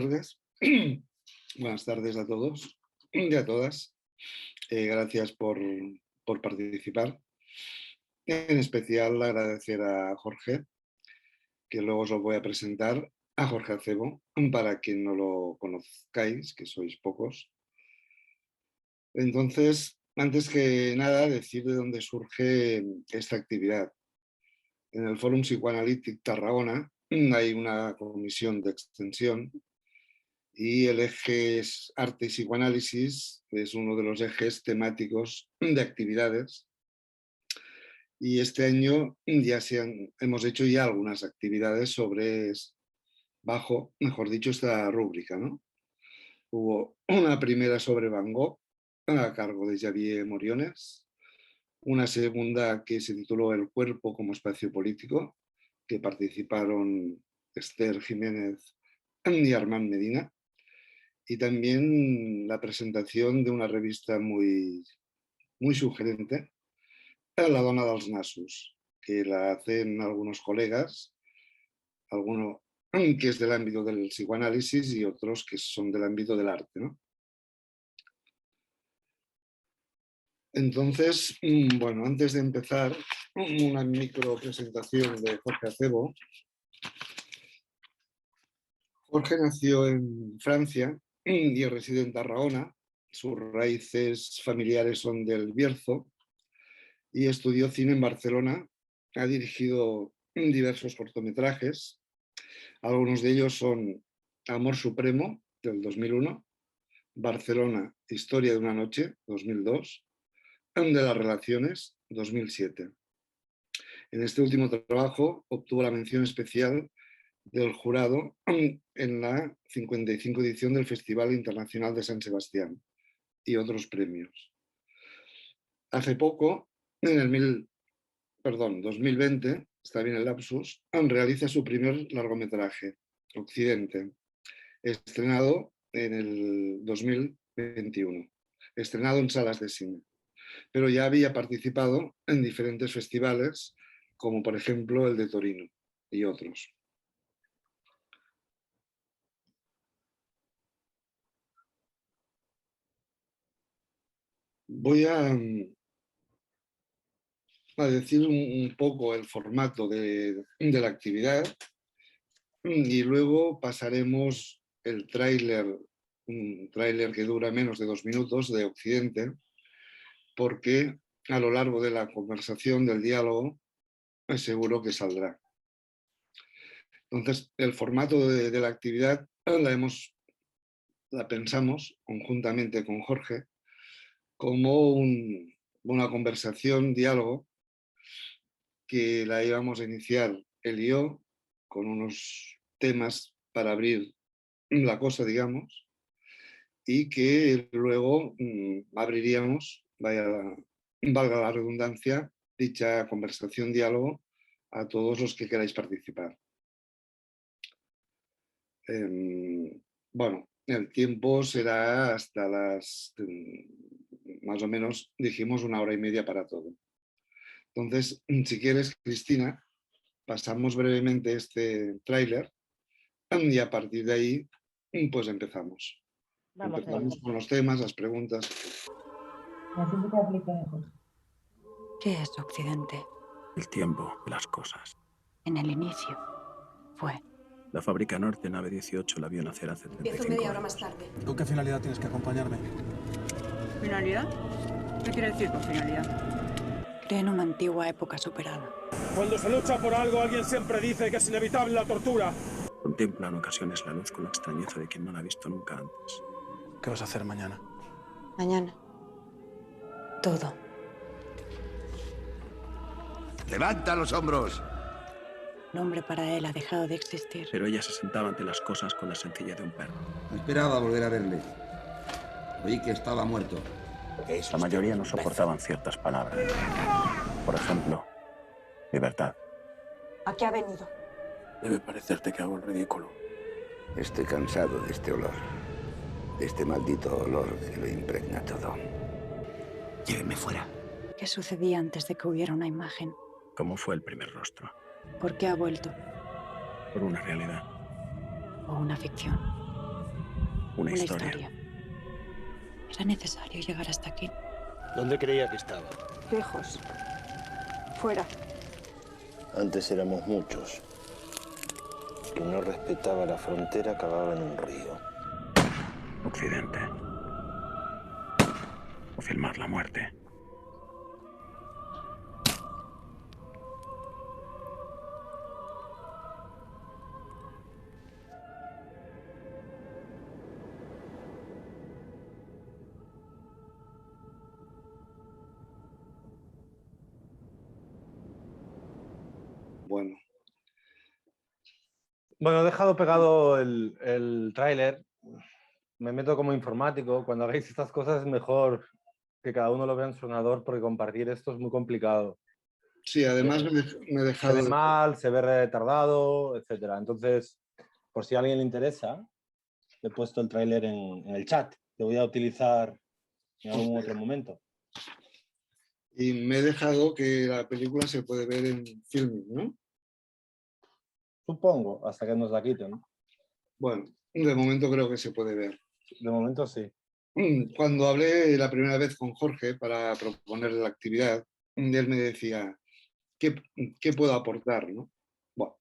tardes. Buenas tardes a todos y a todas. Gracias por participar. En especial agradecer a Jorge, que luego os lo voy a presentar, a Jorge Acebo, para quien no lo conozcáis, que sois pocos. Entonces, antes que nada, decir de dónde surge esta actividad. En el Fórum Psicoanalític Tarragona hay una comisión de extensión y el eje es arte y psicoanálisis, es uno de los ejes temáticos de actividades. Y este año ya hemos hecho ya algunas actividades bajo, mejor dicho, esta rúbrica, ¿no? Hubo una primera sobre Van Gogh, a cargo de Xavier Moriones, una segunda que se tituló El cuerpo como espacio político, que participaron Esther Jiménez y Armand Medina, y también la presentación de una revista muy sugerente, La dona dels nassos, que la hacen algunos colegas, alguno que es del ámbito del psicoanálisis y otros que son del ámbito del arte, ¿no? Entonces, bueno, antes de empezar, una micro presentación de Jorge Acebo. Jorge nació en Francia y reside en Tarragona. Sus raíces familiares son del Bierzo y estudió cine en Barcelona. Ha dirigido diversos cortometrajes. Algunos de ellos son Amor Supremo, del 2001, Barcelona, Historia de una noche, 2002, de las relaciones, 2007. En este último trabajo obtuvo la mención especial del jurado en la 55 edición del Festival Internacional de San Sebastián y otros premios. Hace poco, en el 2020, está bien el lapsus, realiza su primer largometraje, Occidente, estrenado en el 2021, estrenado en salas de cine, pero ya había participado en diferentes festivales, como por ejemplo el de Torino y otros. Voy a decir un poco el formato de la actividad y luego pasaremos el tráiler, un tráiler que dura menos de 2 minutos de Occidente, porque a lo largo de la conversación, del diálogo, seguro que saldrá. Entonces, el formato de la actividad la pensamos conjuntamente con Jorge como una conversación, diálogo, que la íbamos a iniciar él y yo con unos temas para abrir la cosa, digamos, y que luego abriríamos, valga la redundancia, dicha conversación, diálogo, a todos los que queráis participar. Bueno, el tiempo será hasta más o menos, dijimos, 1 hora y media para todo. Entonces, si quieres, Cristina, pasamos brevemente este tráiler y a partir de ahí, pues empezamos. Empezamos con los temas, las preguntas. ¿Qué es Occidente? El tiempo, las cosas. En el inicio fue. La fábrica norte, nave 18, la vio nacer hace 35 Empiezo media hora años. más tarde. ¿Con qué finalidad tienes que acompañarme? ¿Finalidad? ¿Qué quiere decir con finalidad? Cree en una antigua época superada. Cuando se lucha por algo, alguien siempre dice que es inevitable la tortura. Contempla en ocasiones la luz con la extrañeza de quien no la ha visto nunca antes. ¿Qué vas a hacer mañana? Mañana. Todo. ¡Levanta los hombros! El hombre para él ha dejado de existir. Pero ella se sentaba ante las cosas con la sencillez de un perro. No esperaba volver a verle. Oí que estaba muerto. La mayoría no soportaban ciertas palabras. Por ejemplo, libertad. ¿A qué ha venido? Debe parecerte que hago el ridículo. Estoy cansado de este olor. De este maldito olor que lo impregna todo. Llévenme fuera. ¿Qué sucedía antes de que hubiera una imagen? ¿Cómo fue el primer rostro? ¿Por qué ha vuelto? Por una realidad. ¿O una ficción? Una historia. ¿Era necesario llegar hasta aquí? ¿Dónde creía que estaba? Lejos. Fuera. Antes éramos muchos. Quien no respetaba la frontera acababa en un río. Occidente. O filmar la muerte. Bueno, Bueno, he dejado pegado el tráiler. Me meto como informático. Cuando hagáis estas cosas es mejor que cada uno lo vea en su ordenador porque compartir esto es muy complicado. sí, además me he Se dejado ve de... mal, se ve retardado, etc. Entonces, por si a alguien le interesa, he puesto el tráiler en el chat. Te voy a utilizar en algún otro momento. Y me he dejado que la película se puede ver en Filmin, ¿no? Supongo, hasta que nos la quiten. Bueno, de momento creo que se puede ver. De momento sí. Cuando hablé la primera vez con Jorge para proponerle la actividad, él me decía, ¿qué puedo aportar? ¿No? Bueno,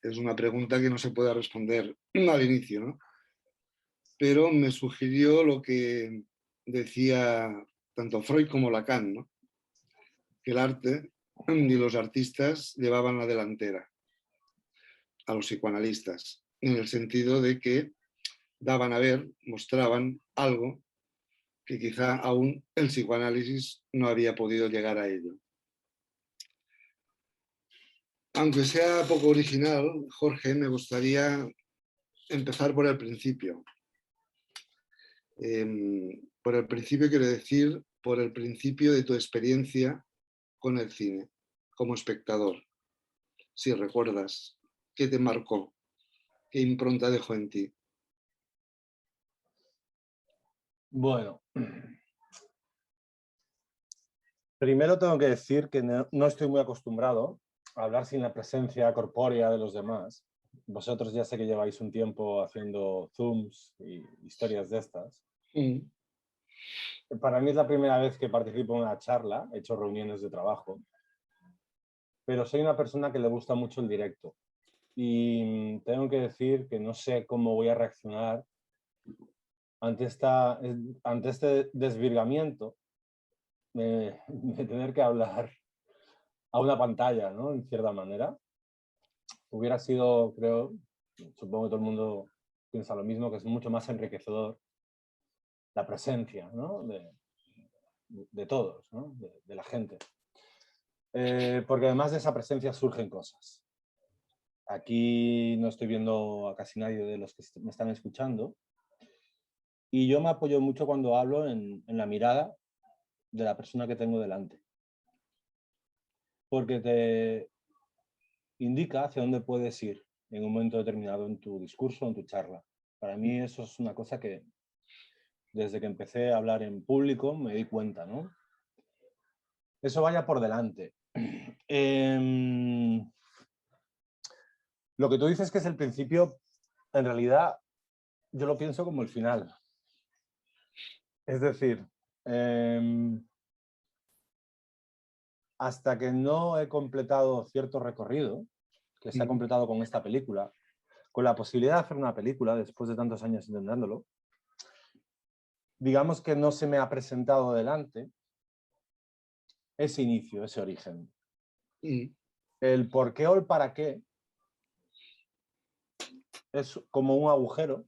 es una pregunta que no se puede responder al inicio, ¿no? Pero me sugirió lo que decía tanto Freud como Lacan, ¿no? Que el arte y los artistas llevaban la delantera a los psicoanalistas, en el sentido de que daban a ver, mostraban algo que quizá aún el psicoanálisis no había podido llegar a ello. Aunque sea poco original, Jorge, me gustaría empezar por el principio. Por el principio quiero decir, por el principio de tu experiencia con el cine, como espectador. Si recuerdas, ¿qué te marcó? ¿Qué impronta dejó en ti? Bueno, primero tengo que decir que no estoy muy acostumbrado a hablar sin la presencia corpórea de los demás. Vosotros ya sé que lleváis un tiempo haciendo Zooms y historias de estas. Para mí es la primera vez que participo en una charla, he hecho reuniones de trabajo, pero soy una persona que le gusta mucho el directo. Y tengo que decir que no sé cómo voy a reaccionar ante este desvirgamiento de tener que hablar a una pantalla, ¿no? En cierta manera. Hubiera sido, creo, supongo que todo el mundo piensa lo mismo, que es mucho más enriquecedor la presencia, ¿no? de todos, ¿no? de la gente. Porque además de esa presencia surgen cosas. Aquí no estoy viendo a casi nadie de los que me están escuchando. Y yo me apoyo mucho cuando hablo en la mirada de la persona que tengo delante. Porque te indica hacia dónde puedes ir en un momento determinado en tu discurso o en tu charla. Para mí eso es una cosa que desde que empecé a hablar en público me di cuenta, ¿no? Eso vaya por delante. Lo que tú dices que es el principio, en realidad yo lo pienso como el final. Es decir, hasta que no he completado cierto recorrido, que se ha completado con esta película, con la posibilidad de hacer una película después de tantos años intentándolo, digamos que no se me ha presentado delante ese inicio, ese origen. El por qué o el para qué es como un agujero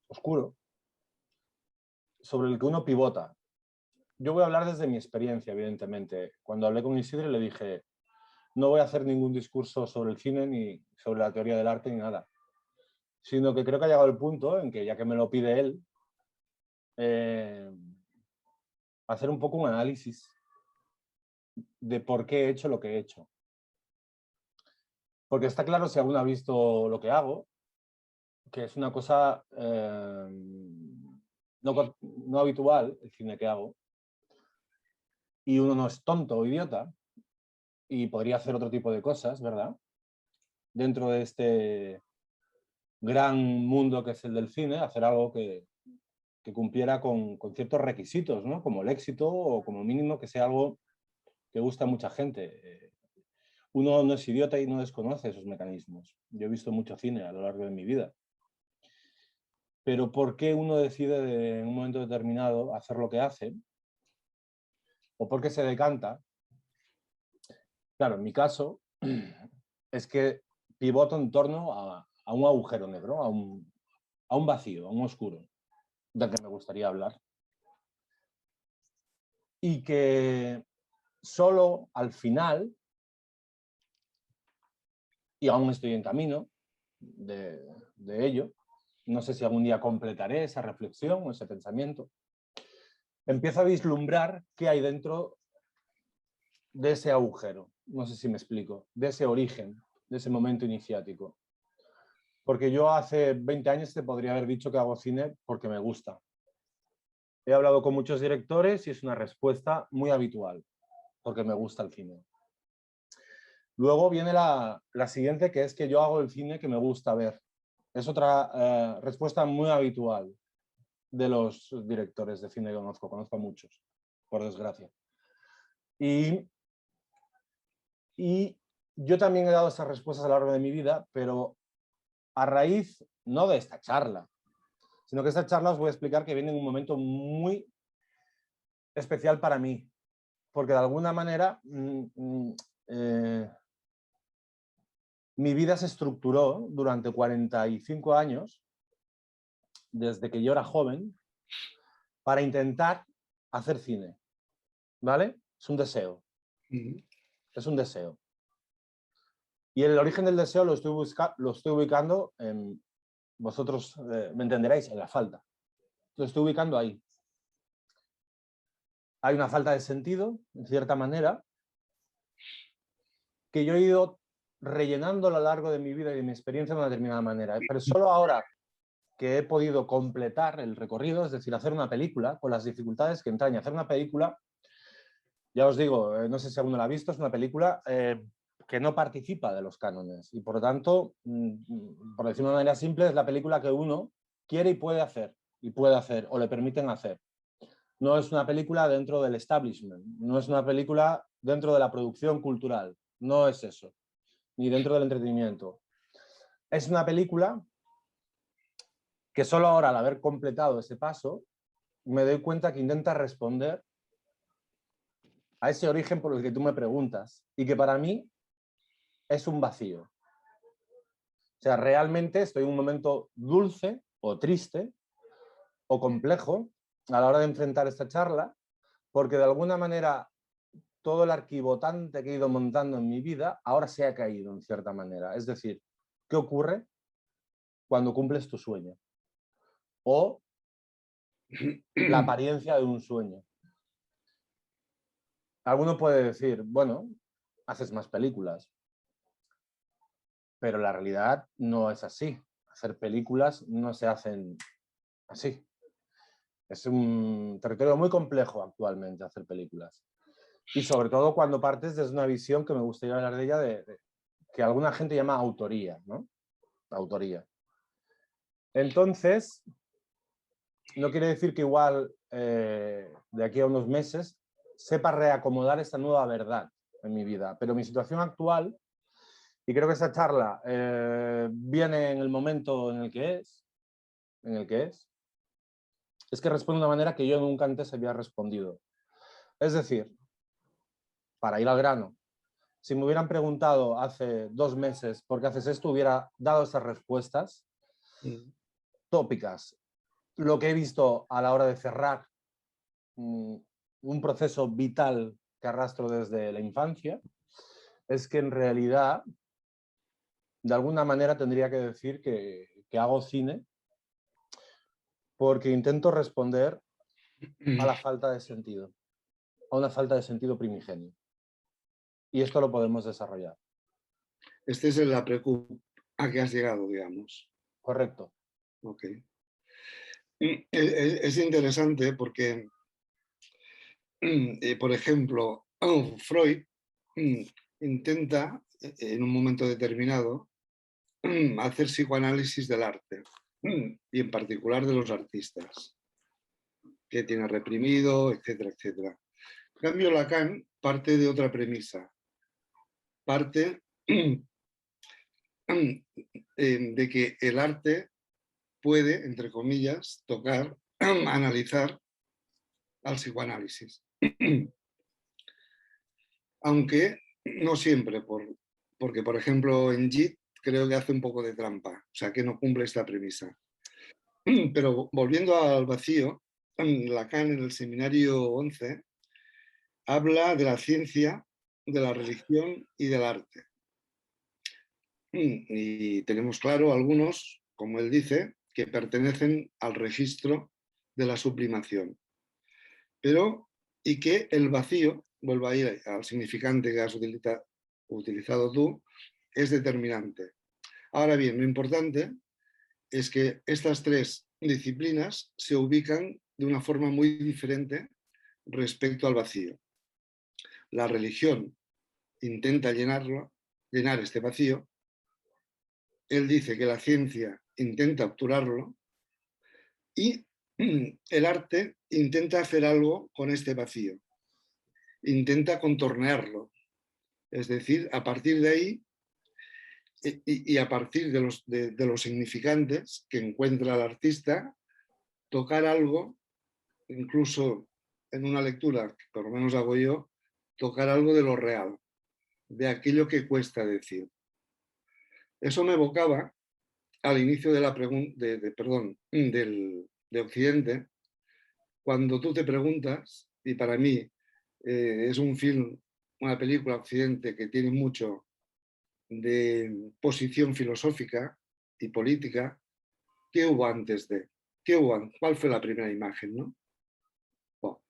oscuro sobre el que uno pivota. Yo voy a hablar desde mi experiencia, evidentemente. Cuando hablé con Isidre le dije, no voy a hacer ningún discurso sobre el cine ni sobre la teoría del arte ni nada, sino que creo que ha llegado el punto en que, ya que me lo pide él, hacer un poco un análisis de por qué he hecho lo que he hecho. Porque está claro, si alguno ha visto lo que hago, que es una cosa no habitual, el cine que hago, y uno no es tonto o idiota, y podría hacer otro tipo de cosas, ¿verdad? Dentro de este gran mundo que es el del cine, hacer algo que cumpliera con ciertos requisitos, ¿no? Como el éxito o como mínimo que sea algo que gusta a mucha gente. Uno no es idiota y no desconoce esos mecanismos. Yo he visto mucho cine a lo largo de mi vida. Pero ¿por qué uno decide en un momento determinado hacer lo que hace? ¿O por qué se decanta? Claro, en mi caso es que pivoto en torno a un agujero negro, a un vacío, a un oscuro, del que me gustaría hablar. Y que solo al final, y aún estoy en camino de ello, no sé si algún día completaré esa reflexión o ese pensamiento, empiezo a vislumbrar qué hay dentro de ese agujero, no sé si me explico, de ese origen, de ese momento iniciático. Porque yo hace 20 años te podría haber dicho que hago cine porque me gusta. He hablado con muchos directores y es una respuesta muy habitual, porque me gusta el cine. Luego viene la siguiente, que es que yo hago el cine que me gusta ver. Es otra respuesta muy habitual de los directores de cine que conozco a muchos, por desgracia. Y yo también he dado esas respuestas a lo largo de mi vida, pero a raíz, no de esta charla, sino que esta charla os voy a explicar que viene en un momento muy especial para mí, porque de alguna manera mi vida se estructuró durante 45 años, desde que yo era joven, para intentar hacer cine, ¿vale? Es un deseo. Es un deseo. Y el origen del deseo lo estoy ubicando en, vosotros me entenderéis, en la falta. Lo estoy ubicando ahí. Hay una falta de sentido, en cierta manera, que yo he ido rellenando a lo largo de mi vida y de mi experiencia de una determinada manera. Pero solo ahora que he podido completar el recorrido, es decir, hacer una película, con las dificultades que entraña hacer una película, ya os digo, no sé si alguno la ha visto, es una película que no participa de los cánones y por lo tanto, por decirlo de una manera simple, es la película que uno quiere y puede hacer, o le permiten hacer. No es una película dentro del establishment, no es una película dentro de la producción cultural, no es eso, ni dentro del entretenimiento. Es una película que solo ahora, al haber completado ese paso, me doy cuenta que intenta responder a ese origen por el que tú me preguntas y que para mí es un vacío. O sea, realmente estoy en un momento dulce o triste o complejo a la hora de enfrentar esta charla, porque de alguna manera todo el arquivotante que he ido montando en mi vida ahora se ha caído en cierta manera. Es decir, ¿qué ocurre cuando cumples tu sueño? O la apariencia de un sueño. Alguno puede decir, bueno, haces más películas. Pero la realidad no es así. Hacer películas no se hacen así. Es un territorio muy complejo actualmente hacer películas. Y sobre todo cuando partes desde una visión que me gustaría hablar de ella, que alguna gente llama autoría, ¿no? Autoría. Entonces, no quiere decir que igual de aquí a unos meses sepa reacomodar esta nueva verdad en mi vida. Pero mi situación actual, y creo que esta charla viene en el momento en el que es, que responde de una manera que yo nunca antes había respondido. Es decir, para ir al grano, si me hubieran preguntado hace 2 meses por qué haces esto, hubiera dado esas respuestas tópicas. Lo que he visto a la hora de cerrar un proceso vital que arrastro desde la infancia es que en realidad, de alguna manera tendría que decir que hago cine porque intento responder a la falta de sentido, a una falta de sentido primigenio. Y esto lo podemos desarrollar. Este es la preocupación a que has llegado, digamos. Correcto. Ok. Es interesante porque, por ejemplo, Freud intenta, en un momento determinado, hacer psicoanálisis del arte y en particular de los artistas, que tiene reprimido, etcétera, etcétera. En cambio, Lacan parte de otra premisa, parte de que el arte puede, entre comillas, tocar, analizar al psicoanálisis. Aunque no siempre, porque por ejemplo en Gide creo que hace un poco de trampa, o sea que no cumple esta premisa. Pero volviendo al vacío, Lacan en el seminario 11 habla de la ciencia, de la religión y del arte. Y tenemos claro algunos, como él dice, que pertenecen al registro de la sublimación. Pero, y que el vacío, vuelvo a ir al significante que has utilizado tú, es determinante. Ahora bien, lo importante es que estas tres disciplinas se ubican de una forma muy diferente respecto al vacío. La religión intenta llenar este vacío. Él dice que la ciencia intenta obturarlo y el arte intenta hacer algo con este vacío. Intenta contornearlo. Es decir, a partir de ahí y a partir de los significantes que encuentra el artista, tocar algo, incluso en una lectura que por lo menos hago yo, tocar algo de lo real, de aquello que cuesta decir. Eso me evocaba al inicio de la pregunta, de Occidente, cuando tú te preguntas, y para mí es un film, una película Occidente que tiene mucho de posición filosófica y política, ¿qué hubo antes de? ¿Cuál fue la primera imagen, no? Oh.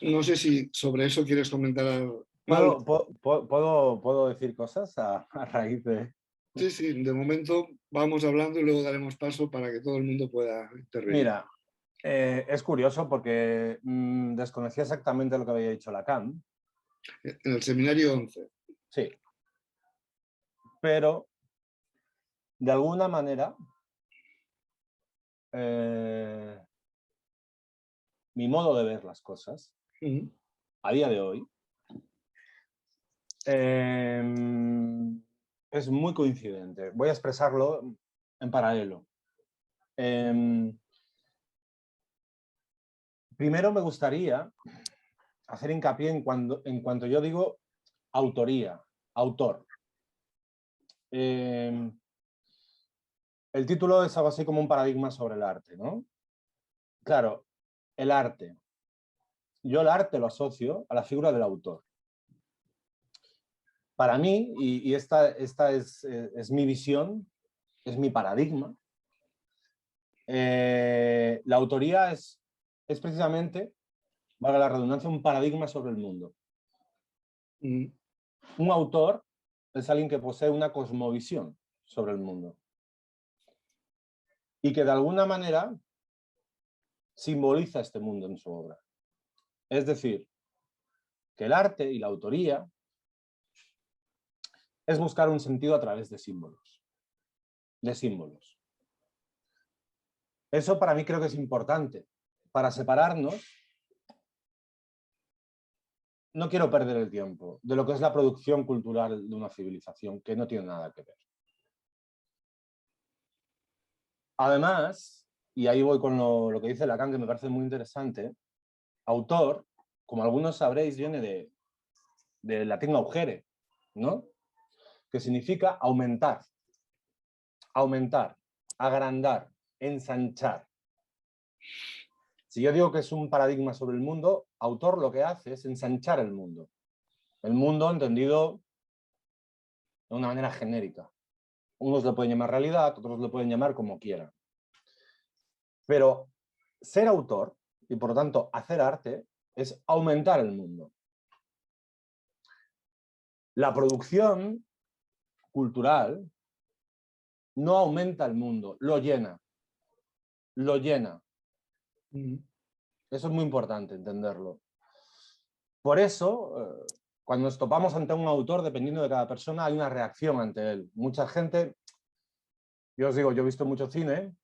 No sé si sobre eso quieres comentar algo. ¿Puedo decir cosas a raíz de...? Sí, de momento vamos hablando y luego daremos paso para que todo el mundo pueda intervenir. Mira, es curioso porque desconocía exactamente lo que había dicho Lacan. En el seminario 11. Sí. Pero, de alguna manera, mi modo de ver las cosas, a día de hoy, es muy coincidente. Voy a expresarlo en paralelo. Primero me gustaría hacer hincapié en cuanto yo digo autoría, autor. El título es algo así como un paradigma sobre el arte, ¿no? Claro, el arte. Yo el arte lo asocio a la figura del autor. Para mí, y esta es mi visión, es mi paradigma, la autoría es precisamente, valga la redundancia, un paradigma sobre el mundo. Un autor es alguien que posee una cosmovisión sobre el mundo y que de alguna manera simboliza este mundo en su obra. Es decir, que el arte y la autoría es buscar un sentido a través de símbolos. Eso para mí creo que es importante. Para separarnos, no quiero perder el tiempo de lo que es la producción cultural de una civilización, que no tiene nada que ver. Además, y ahí voy con lo que dice Lacan, que me parece muy interesante, autor, como algunos sabréis, viene del latín augere, ¿no? Que significa aumentar, agrandar, ensanchar. Si yo digo que es un paradigma sobre el mundo, autor lo que hace es ensanchar el mundo. El mundo entendido de una manera genérica. Unos lo pueden llamar realidad, otros lo pueden llamar como quieran. Pero ser autor, y por lo tanto hacer arte, es aumentar el mundo. La producción cultural no aumenta el mundo, lo llena. Lo llena. Eso es muy importante entenderlo. Por eso, cuando nos topamos ante un autor, dependiendo de cada persona, hay una reacción ante él. Mucha gente, yo os digo, yo he visto mucho cine,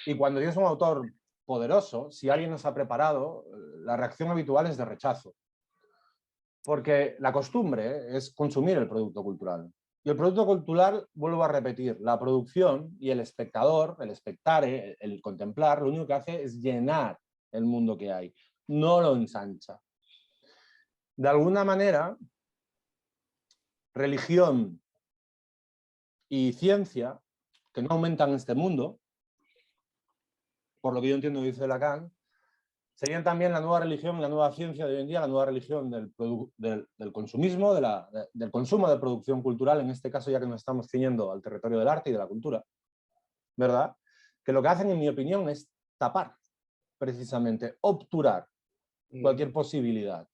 y cuando tienes un autor poderoso, si alguien nos ha preparado, la reacción habitual es de rechazo. Porque la costumbre es consumir el producto cultural. Y el producto cultural, vuelvo a repetir, la producción y el espectador, el espectare, el contemplar, lo único que hace es llenar el mundo que hay, no lo ensancha. De alguna manera, religión y ciencia, que no aumentan este mundo, por lo que yo entiendo que dice Lacan, serían también la nueva religión y la nueva ciencia de hoy en día, la nueva religión del consumismo, del consumo de producción cultural, en este caso ya que nos estamos ciñendo al territorio del arte y de la cultura, ¿verdad? Que lo que hacen, en mi opinión, es tapar, precisamente, obturar cualquier posibilidad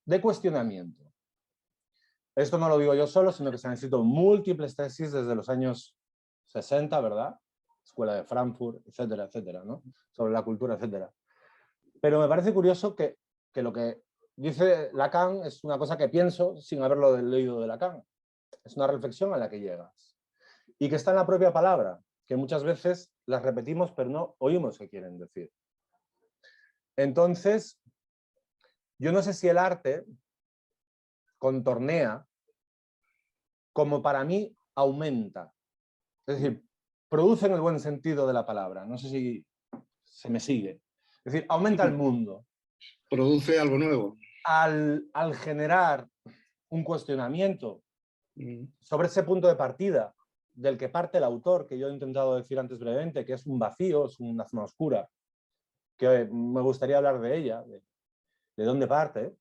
de cuestionamiento. Esto no lo digo yo solo, sino que se han escrito múltiples tesis desde los años 60, ¿verdad? Escuela de Frankfurt, etcétera, etcétera, ¿no? Sobre la cultura, etcétera. Pero me parece curioso que lo que dice Lacan es una cosa que pienso sin haberlo leído de Lacan. Es una reflexión a la que llegas. Y que está en la propia palabra, que muchas veces las repetimos pero no oímos qué quieren decir. Entonces, yo no sé si el arte contornea como para mí aumenta. Es decir, produce en el buen sentido de la palabra. No sé si se me sigue. Es decir, aumenta el mundo. Produce algo nuevo. Al generar un cuestionamiento sobre ese punto de partida del que parte el autor, que yo he intentado decir antes brevemente, que es un vacío, es una zona oscura, que me gustaría hablar de ella, de dónde parte,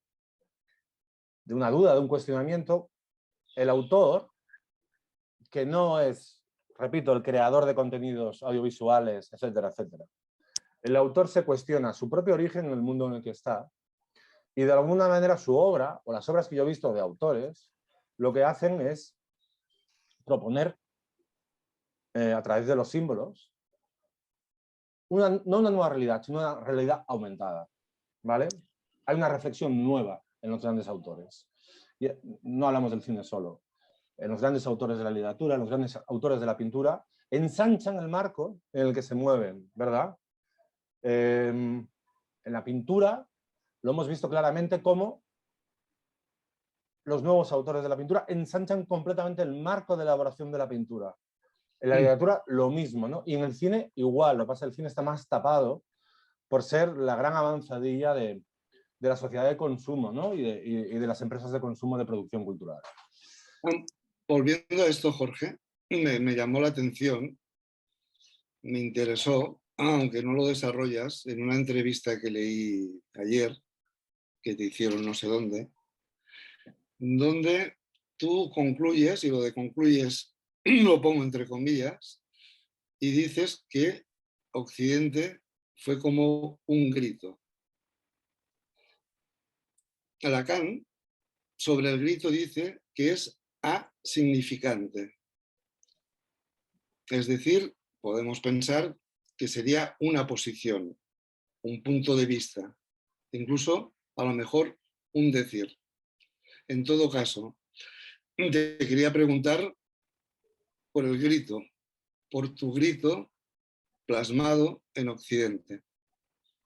de una duda, de un cuestionamiento, el autor, que no es, repito, el creador de contenidos audiovisuales, etcétera, etcétera. El autor se cuestiona su propio origen en el mundo en el que está y de alguna manera su obra, o las obras que yo he visto de autores, lo que hacen es proponer a través de los símbolos no una nueva realidad, sino una realidad aumentada, ¿vale? Hay una reflexión nueva en los grandes autores. Y no hablamos del cine solo. En los grandes autores de la literatura, en los grandes autores de la pintura, ensanchan el marco en el que se mueven, ¿verdad? En la pintura lo hemos visto claramente cómo los nuevos autores de la pintura ensanchan completamente el marco de elaboración de la pintura. En la literatura lo mismo, ¿no? Y en el cine igual, lo que pasa es que el cine está más tapado por ser la gran avanzadilla de la sociedad de consumo, ¿no? y de las empresas de consumo de producción cultural. Volviendo a esto, Jorge, me llamó la atención, me interesó, aunque no lo desarrollas, en una entrevista que leí ayer, que te hicieron no sé dónde, donde tú concluyes, y lo de concluyes lo pongo entre comillas, y dices que Occidente fue como un grito. Lacan, sobre el grito, dice que es asignificante. Es decir, podemos pensar que sería una posición, un punto de vista, incluso a lo mejor un decir. En todo caso, te quería preguntar por el grito, por tu grito plasmado en Occidente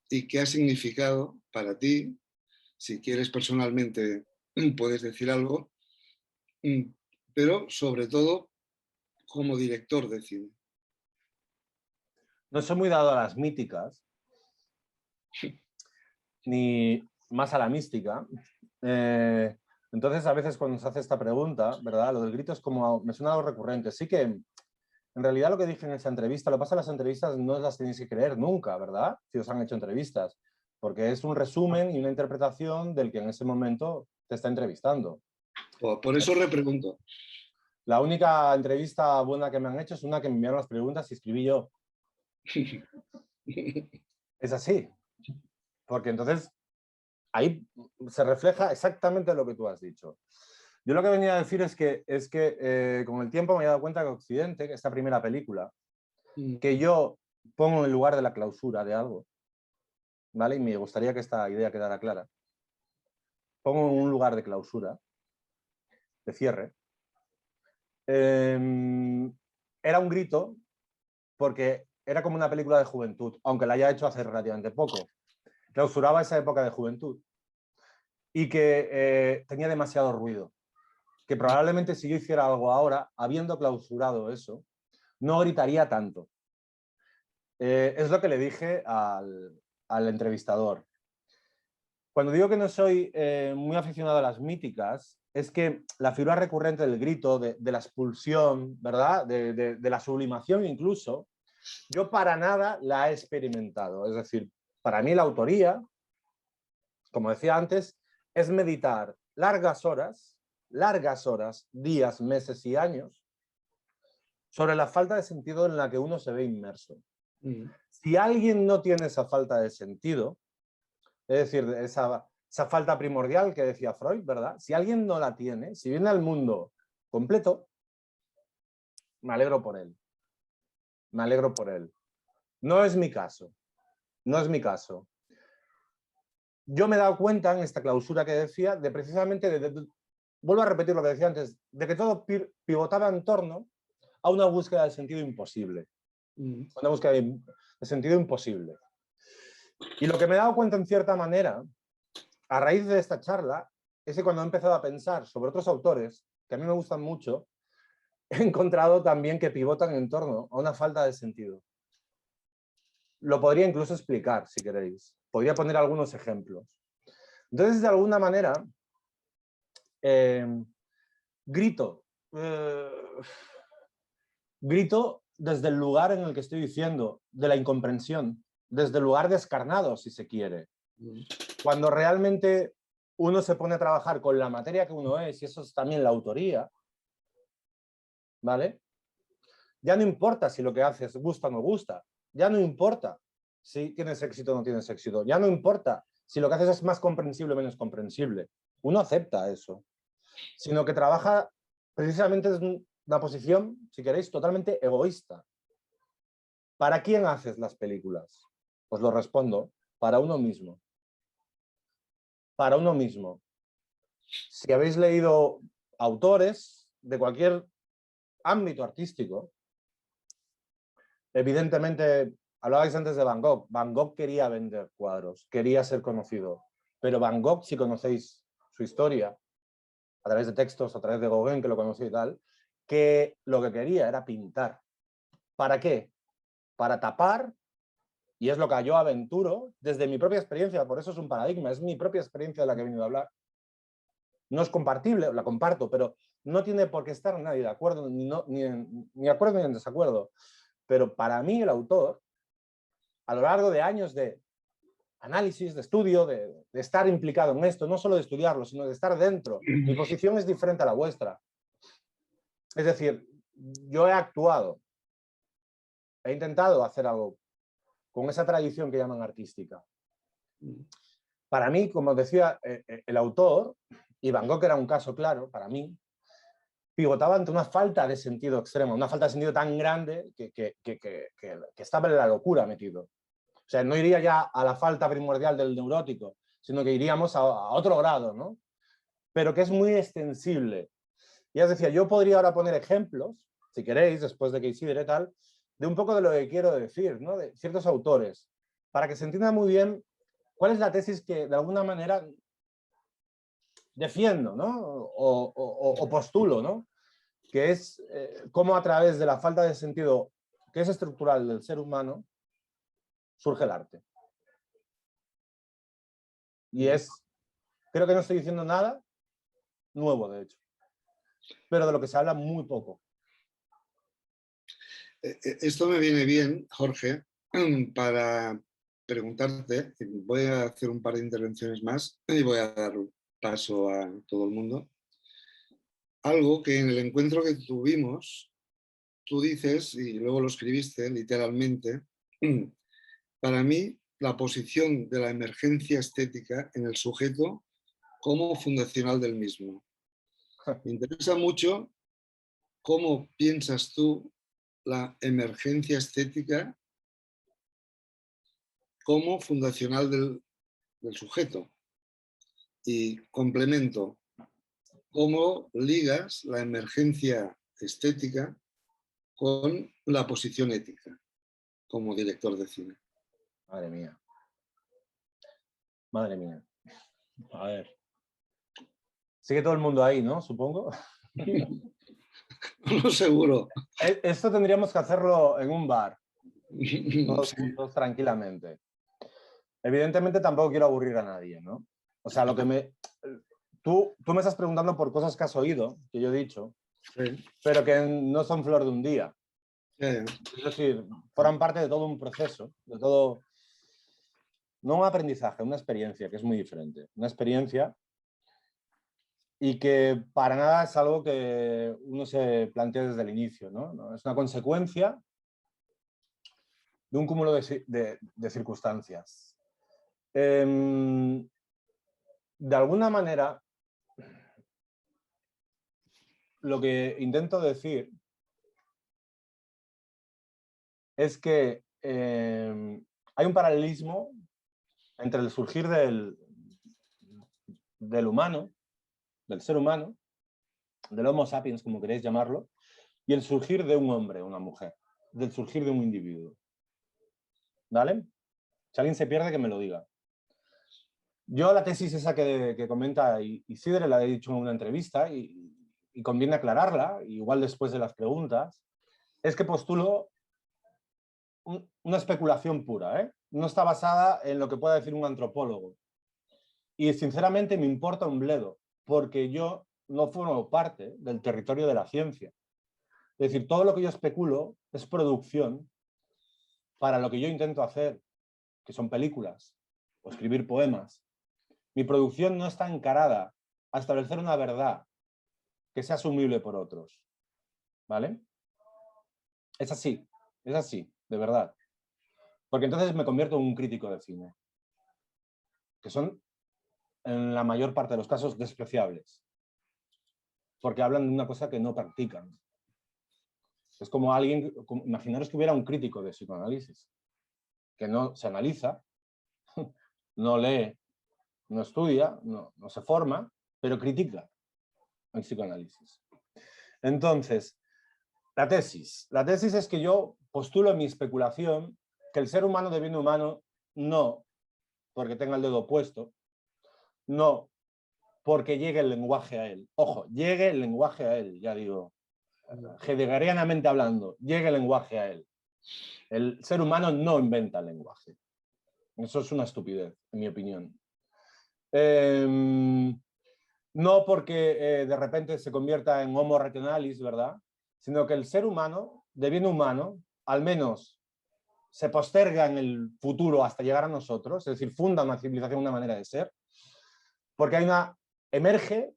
y qué ha significado para ti, si quieres personalmente puedes decir algo, pero sobre todo como director de cine. No soy muy dado a las míticas, ni más a la mística. Entonces, a veces cuando se hace esta pregunta, ¿verdad? Lo del grito es como, me suena algo recurrente. Sí que, en realidad, lo que dije en esa entrevista, lo que pasa en las entrevistas no las tenéis que creer nunca, ¿verdad? Si os han hecho entrevistas, porque es un resumen y una interpretación del que en ese momento te está entrevistando. Por eso repregunto. La única entrevista buena que me han hecho es una que me enviaron las preguntas y escribí yo. Es así. Porque entonces ahí se refleja exactamente lo que tú has dicho. Yo lo que venía a decir es que con el tiempo me he dado cuenta que Occidente, que esta primera película, que yo pongo en el lugar de la clausura de algo, ¿vale? Y me gustaría que esta idea quedara clara. pongo en un lugar de clausura, de cierre. Era un grito porque era como una película de juventud, aunque la haya hecho hace relativamente poco. Clausuraba esa época de juventud y que tenía demasiado ruido. Que probablemente si yo hiciera algo ahora, habiendo clausurado eso, no gritaría tanto. Es lo que le dije al entrevistador. Cuando digo que no soy muy aficionado a las míticas, es que la figura recurrente del grito, de la expulsión, ¿verdad? De la sublimación incluso, yo para nada la he experimentado. Es decir, para mí la autoría, como decía antes, es meditar largas horas, días, meses y años, sobre la falta de sentido en la que uno se ve inmerso. Si alguien no tiene esa falta de sentido, es decir, esa falta primordial que decía Freud, ¿verdad? Si alguien no la tiene, si viene al mundo completo, me alegro por él. Me alegro por él. No es mi caso. No es mi caso. Yo me he dado cuenta en esta clausura que decía, de precisamente, vuelvo a repetir lo que decía antes, de que todo pivotaba en torno a una búsqueda de sentido imposible. Una búsqueda de sentido imposible. Y lo que me he dado cuenta en cierta manera, a raíz de esta charla, es que cuando he empezado a pensar sobre otros autores, que a mí me gustan mucho, he encontrado también que pivotan en torno a una falta de sentido. Lo podría incluso explicar, si queréis. Podría poner algunos ejemplos. Entonces, de alguna manera, grito desde el lugar en el que estoy diciendo, de la incomprensión, desde el lugar descarnado, si se quiere. Cuando realmente uno se pone a trabajar con la materia que uno es, y eso es también la autoría, ¿vale? Ya no importa si lo que haces gusta o no gusta, ya no importa si tienes éxito o no tienes éxito, ya no importa si lo que haces es más comprensible o menos comprensible. Uno acepta eso, sino que trabaja precisamente desde una posición, si queréis, totalmente egoísta. ¿Para quién haces las películas? Os lo respondo, para uno mismo. Para uno mismo. Si habéis leído autores de cualquier ámbito artístico, evidentemente, hablabais antes de Van Gogh. Van Gogh quería vender cuadros, quería ser conocido. Pero Van Gogh, si conocéis su historia, a través de textos, a través de Gauguin, que lo conocí y tal, que lo que quería era pintar. ¿Para qué? Para tapar, y es lo que yo aventuro, desde mi propia experiencia, por eso es un paradigma, es mi propia experiencia de la que he venido a hablar. No es compartible, la comparto, pero no tiene por qué estar nadie de acuerdo, ni acuerdo ni en desacuerdo. Pero para mí el autor, a lo largo de años de análisis, de estudio, de estar implicado en esto, no solo de estudiarlo, sino de estar dentro, mi posición es diferente a la vuestra. Es decir, yo he actuado, he intentado hacer algo con esa tradición que llaman artística. Para mí, como decía el autor, y Van Gogh era un caso claro, para mí, pivotaba ante una falta de sentido extremo, una falta de sentido tan grande que estaba en la locura metido. O sea, no iría ya a la falta primordial del neurótico, sino que iríamos a otro grado, ¿no? Pero que es muy extensible. Ya os decía, yo podría ahora poner ejemplos, si queréis, después de que Isidre y tal, de un poco de lo que quiero decir, ¿no? De ciertos autores, para que se entienda muy bien cuál es la tesis que de alguna manera defiendo, ¿no? O postulo, ¿no? Que es cómo a través de la falta de sentido que es estructural del ser humano surge el arte. Y creo que no estoy diciendo nada nuevo, de hecho, pero de lo que se habla muy poco. Esto me viene bien, Jorge, para preguntarte, voy a hacer un par de intervenciones más y voy a dar paso a todo el mundo. Algo que en el encuentro que tuvimos, tú dices, y luego lo escribiste literalmente, para mí la posición de la emergencia estética en el sujeto como fundacional del mismo. Me interesa mucho cómo piensas tú la emergencia estética como fundacional del sujeto. Y complemento, ¿cómo ligas la emergencia estética con la posición ética como director de cine? Madre mía. Madre mía. A ver. Sigue todo el mundo ahí, ¿no? Supongo. No seguro. Esto tendríamos que hacerlo en un bar. Todos Sí. juntos, tranquilamente. Evidentemente tampoco quiero aburrir a nadie, ¿no? O sea, lo que me... Tú me estás preguntando por cosas que has oído, que yo he dicho, Sí. pero que no son flor de un día. Ya, ya. Es decir, forman parte de todo un proceso, de todo... No un aprendizaje, una experiencia, que es muy diferente. Una experiencia y que para nada es algo que uno se plantea desde el inicio, ¿no? Es una consecuencia de un cúmulo de circunstancias. De alguna manera, lo que intento decir es que hay un paralelismo entre el surgir del humano, del ser humano, del Homo sapiens, como queréis llamarlo, y el surgir de un hombre, una mujer, del surgir de un individuo. ¿Vale? Si alguien se pierde, que me lo diga. Yo la tesis esa que comenta Isidre la he dicho en una entrevista y conviene aclararla, igual después de las preguntas, es que postulo una especulación pura, ¿eh? No está basada en lo que pueda decir un antropólogo. Y sinceramente me importa un bledo, porque yo no formo parte del territorio de la ciencia. Es decir, todo lo que yo especulo es producción para lo que yo intento hacer, que son películas o escribir poemas. Mi producción no está encarada a establecer una verdad que sea asumible por otros. ¿Vale? Es así, de verdad. Porque entonces me convierto en un crítico de cine, que son, en la mayor parte de los casos, despreciables. Porque hablan de una cosa que no practican. Es como alguien, imaginaros que hubiera un crítico de psicoanálisis, que no se analiza, no lee, no estudia, no se forma, pero critica el psicoanálisis. Entonces, la tesis es que yo postulo en mi especulación que el ser humano deviene humano no porque tenga el dedo puesto, no porque llegue el lenguaje a él. Ojo, llegue el lenguaje a él, ya digo, heideggerianamente hablando, llegue el lenguaje a él. El ser humano no inventa el lenguaje. Eso es una estupidez, en mi opinión. No porque de repente se convierta en homo rationalis, ¿verdad? Sino que el ser humano deviene humano, al menos se posterga en el futuro hasta llegar a nosotros, es decir, funda una civilización, una manera de ser, porque emerge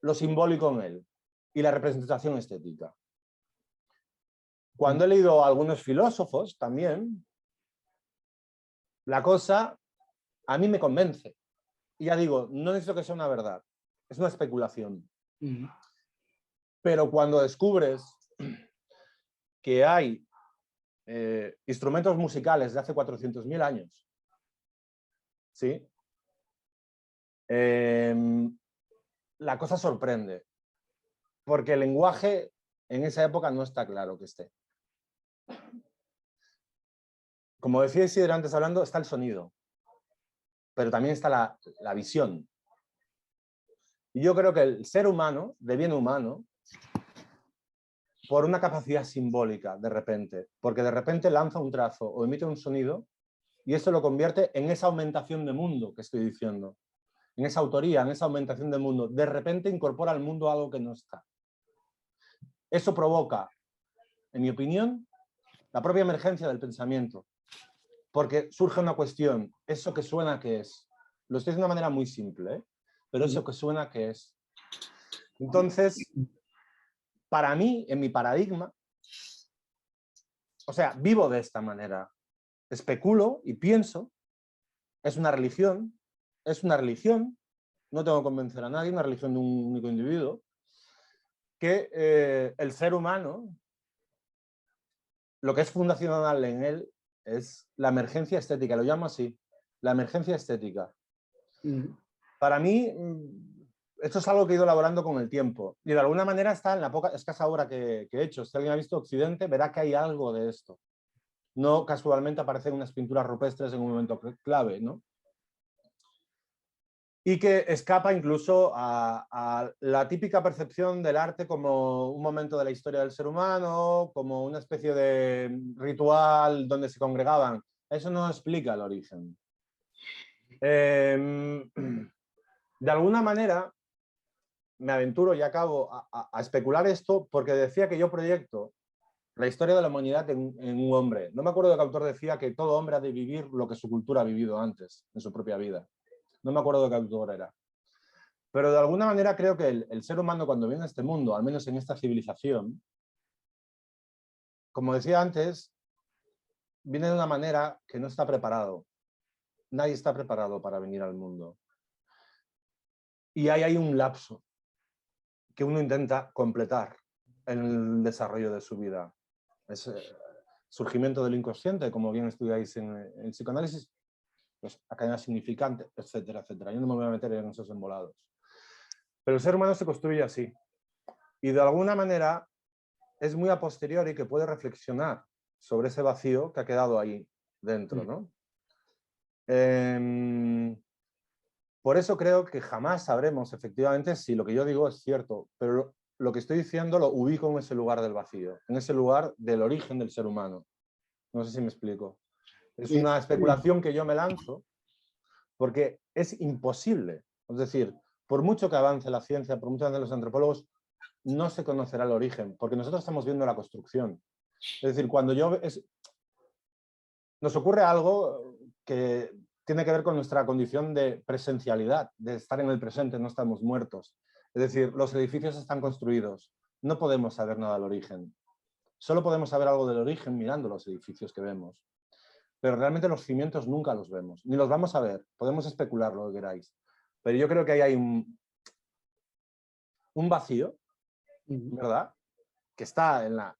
lo simbólico en él y la representación estética. Cuando he leído a algunos filósofos también, la cosa a mí me convence. Y ya digo, no necesito que sea una verdad, es una especulación. Pero cuando descubres que hay instrumentos musicales de hace 400.000 años, ¿sí? La cosa sorprende, porque el lenguaje en esa época no está claro que esté. Como decía Isidro antes hablando, está el sonido, pero también está la visión. Y yo creo que el ser humano deviene humano por una capacidad simbólica, de repente, porque de repente lanza un trazo o emite un sonido y eso lo convierte en esa aumentación de mundo que estoy diciendo, en esa autoría, en esa aumentación de mundo. De repente incorpora al mundo algo que no está. Eso provoca, en mi opinión, la propia emergencia del pensamiento, porque surge una cuestión, ¿eso que suena qué es? Lo estoy diciendo de una manera muy simple, ¿eh? Pero eso que suena qué es. Entonces, para mí, en mi paradigma, o sea, vivo de esta manera, especulo y pienso, es una religión, no tengo que convencer a nadie, una religión de un único individuo, que el ser humano, lo que es fundacional en él es la emergencia estética, lo llamo así, la emergencia estética. para mí, esto es algo que he ido elaborando con el tiempo y de alguna manera está en la poca, escasa obra que he hecho. Si alguien ha visto Occidente, verá que hay algo de esto. No casualmente aparecen unas pinturas rupestres en un momento clave, ¿no? Y que escapa incluso a la típica percepción del arte como un momento de la historia del ser humano, como una especie de ritual donde se congregaban. Eso no explica el origen. De alguna manera, me aventuro y acabo a especular esto porque decía que yo proyecto la historia de la humanidad en un hombre. No me acuerdo de qué autor decía que todo hombre ha de vivir lo que su cultura ha vivido antes, en su propia vida. No me acuerdo de qué autor era. Pero de alguna manera creo que el ser humano cuando viene a este mundo, al menos en esta civilización, como decía antes, viene de una manera que no está preparado. Nadie está preparado para venir al mundo. Y ahí hay un lapso que uno intenta completar en el desarrollo de su vida. Es surgimiento del inconsciente, como bien estudiáis en psicoanálisis, pues a cadena significante, etcétera, etcétera. Yo no me voy a meter en esos embolados. Pero el ser humano se construye así. Y de alguna manera es muy a posteriori que puede reflexionar sobre ese vacío que ha quedado ahí dentro, ¿no? Por eso creo que jamás sabremos efectivamente si lo que yo digo es cierto, pero lo que estoy diciendo lo ubico en ese lugar del vacío, en ese lugar del origen del ser humano. No sé si me explico. Es una especulación que yo me lanzo porque es imposible. Es decir, por mucho que avance la ciencia, por mucho que avancen los antropólogos, no se conocerá el origen, porque nosotros estamos viendo la construcción. Es decir, cuando nos ocurre algo que tiene que ver con nuestra condición de presencialidad, de estar en el presente, no estamos muertos. Es decir, los edificios están construidos, no podemos saber nada del origen. Solo podemos saber algo del origen mirando los edificios que vemos. Pero realmente los cimientos nunca los vemos, ni los vamos a ver. Podemos especular lo que queráis. Pero yo creo que ahí hay un vacío, ¿verdad? Que está en la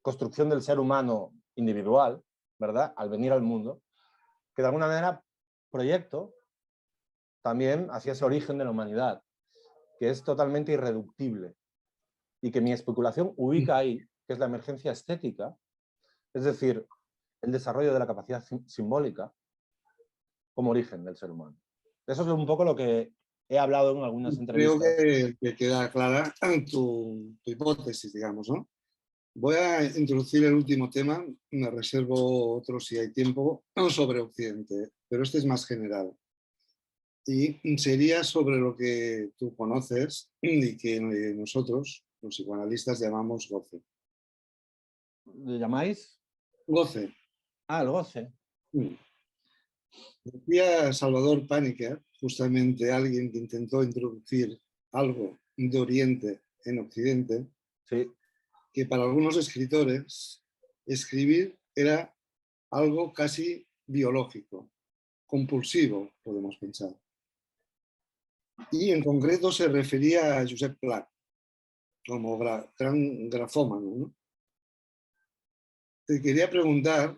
construcción del ser humano individual, ¿verdad? Al venir al mundo, que de alguna manera proyecto también hacia ese origen de la humanidad, que es totalmente irreductible y que mi especulación ubica ahí, que es la emergencia estética, es decir, el desarrollo de la capacidad simbólica como origen del ser humano. Eso es un poco lo que he hablado en algunas entrevistas. Creo que queda clara tu hipótesis, digamos, ¿no? Voy a introducir el último tema, me reservo otro si hay tiempo, sobre Occidente, pero este es más general. Y sería sobre lo que tú conoces y que nosotros, los psicoanalistas, llamamos goce. ¿Le llamáis? Goce. Ah, el goce. Decía Salvador Paniker, justamente alguien que intentó introducir algo de Oriente en Occidente, sí, que para algunos escritores escribir era algo casi biológico, compulsivo, podemos pensar. Y en concreto se refería a Josep Pla como gran grafómano, ¿no? Te quería preguntar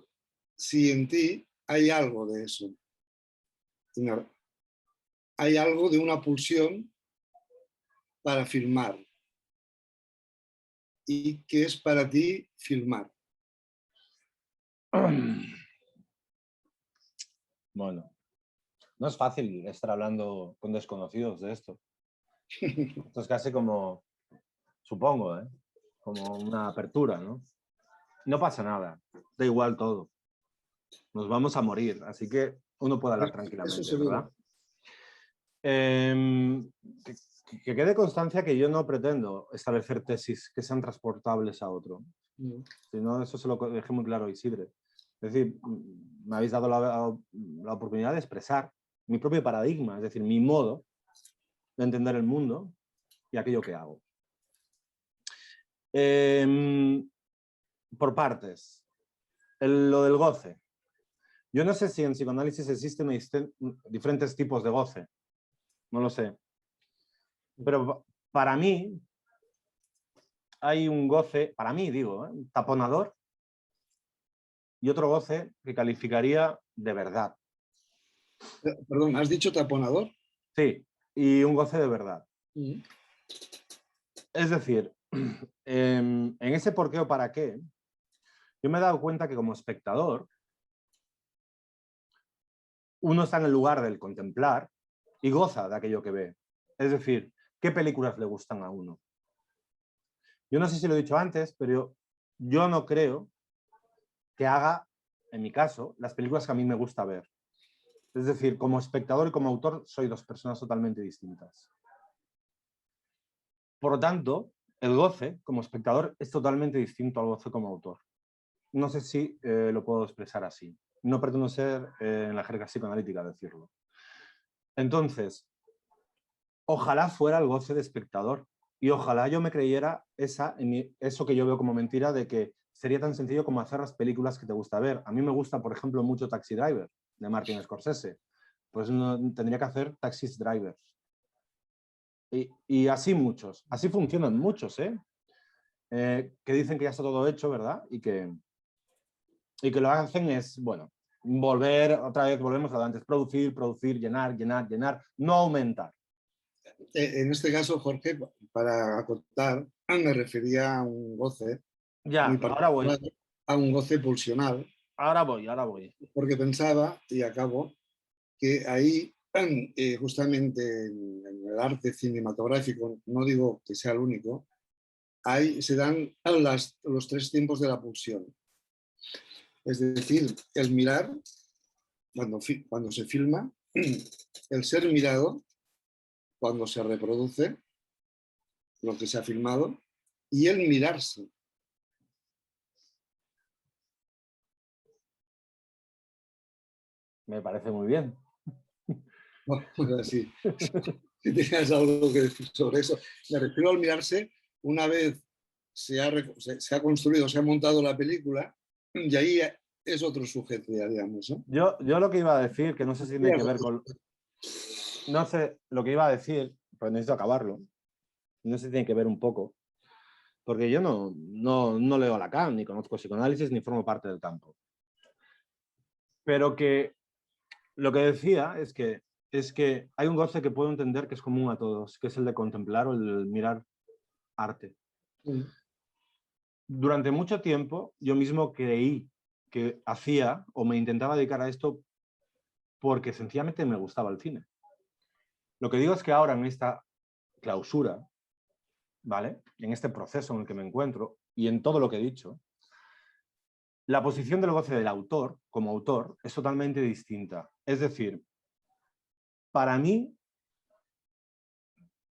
si en ti hay algo de eso. Hay algo de una pulsión para filmar. ¿Y qué es para ti filmar? Bueno, no es fácil estar hablando con desconocidos de esto. Esto es casi como, supongo, como una apertura, ¿no? No pasa nada, da igual todo. Nos vamos a morir, así que uno puede hablar tranquilamente, ¿verdad? Que quede constancia que yo no pretendo establecer tesis que sean transportables a otro. Si no, eso se lo dejé muy claro a Isidre. Es decir, me habéis dado la oportunidad de expresar mi propio paradigma, es decir, mi modo de entender el mundo y aquello que hago. Por partes. Lo del goce. Yo no sé si en psicoanálisis existen diferentes tipos de goce. No lo sé. Pero para mí hay un goce, para mí digo, taponador, y otro goce que calificaría de verdad. Perdón, ¿has dicho taponador? Sí, y un goce de verdad. Es decir, en ese por qué o para qué, yo me he dado cuenta que como espectador, uno está en el lugar del contemplar y goza de aquello que ve. Es decir, ¿qué películas le gustan a uno? Yo no sé si lo he dicho antes, pero yo no creo que haga, en mi caso, las películas que a mí me gusta ver. Es decir, como espectador y como autor soy dos personas totalmente distintas. Por lo tanto, el goce como espectador es totalmente distinto al goce como autor. No sé si lo puedo expresar así. No pretendo ser en la jerga psicoanalítica decirlo. Entonces, ojalá fuera el goce de espectador y ojalá yo me creyera eso que yo veo como mentira de que sería tan sencillo como hacer las películas que te gusta ver. A mí me gusta, por ejemplo, mucho Taxi Driver, de Martin Scorsese. Pues no, tendría que hacer Taxi Drivers. Y así muchos. Así funcionan muchos, que dicen que ya está todo hecho, ¿verdad? Y que lo hacen es, bueno, volvemos a lo de antes, producir, llenar, no aumentar. En este caso, Jorge, para acotar, me refería a un goce ya, muy particular, ahora voy. A un goce pulsional. Ahora voy. Porque pensaba, y acabo, que ahí, justamente en el arte cinematográfico, no digo que sea el único, ahí se dan los tres tiempos de la pulsión. Es decir, el mirar, cuando se filma, el ser mirado, cuando se reproduce lo que se ha filmado, y el mirarse. Me parece muy bien. Bueno, sí. Si tenías algo que decir sobre eso. Me refiero al mirarse una vez se ha construido, se ha montado la película, y ahí es otro sujeto, ya digamos, ¿no? Yo lo que iba a decir, que no sé si tiene que ver con... No sé, lo que iba a decir, pero necesito acabarlo, no sé si tiene que ver un poco, porque yo no leo Lacan, ni conozco psicoanálisis, ni formo parte del campo. Pero que lo que decía es que hay un goce que puedo entender que es común a todos, que es el de contemplar o el de mirar arte. Durante mucho tiempo yo mismo creí que hacía o me intentaba dedicar a esto porque sencillamente me gustaba el cine. Lo que digo es que ahora en esta clausura, ¿vale? En este proceso en el que me encuentro y en todo lo que he dicho, la posición del goce del autor, como autor, es totalmente distinta. Es decir, para mí,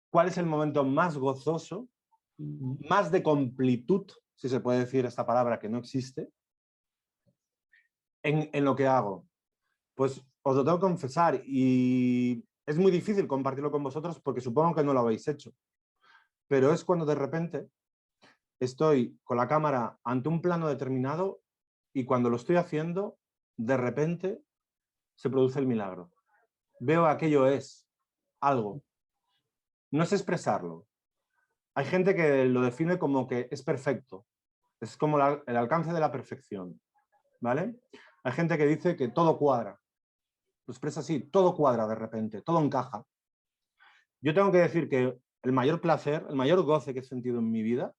¿cuál es el momento más gozoso, más de completud, si se puede decir esta palabra que no existe, en lo que hago? Pues os lo tengo que confesar y es muy difícil compartirlo con vosotros porque supongo que no lo habéis hecho. Pero es cuando de repente estoy con la cámara ante un plano determinado y cuando lo estoy haciendo, de repente se produce el milagro. Veo aquello es algo. No sé expresarlo. Hay gente que lo define como que es perfecto. Es como el alcance de la perfección. ¿Vale? Hay gente que dice que todo cuadra. Lo expresa así, todo cuadra de repente, todo encaja. Yo tengo que decir que el mayor placer, el mayor goce que he sentido en mi vida,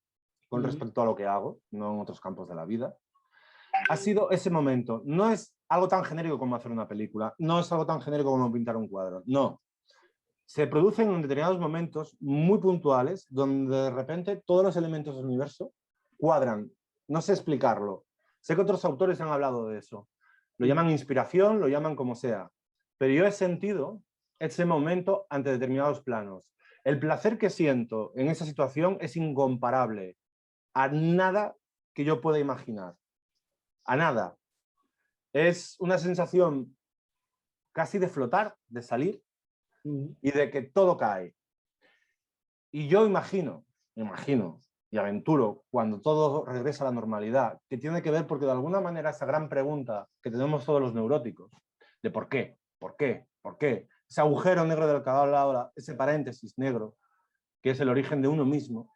con respecto a lo que hago, no en otros campos de la vida, ha sido ese momento. No es algo tan genérico como hacer una película, no es algo tan genérico como pintar un cuadro, no. Se producen en determinados momentos muy puntuales donde de repente todos los elementos del universo cuadran. No sé explicarlo. Sé que otros autores han hablado de eso. Lo llaman inspiración, lo llaman como sea. Pero yo he sentido ese momento ante determinados planos. El placer que siento en esa situación es incomparable a nada que yo pueda imaginar. A nada. Es una sensación casi de flotar, de salir y de que todo cae. Y yo imagino y aventuro cuando todo regresa a la normalidad, que tiene que ver porque de alguna manera esa gran pregunta que tenemos todos los neuróticos, de ¿por qué? ¿Por qué? ¿Por qué? Ese agujero negro del que habla ahora, ese paréntesis negro, que es el origen de uno mismo,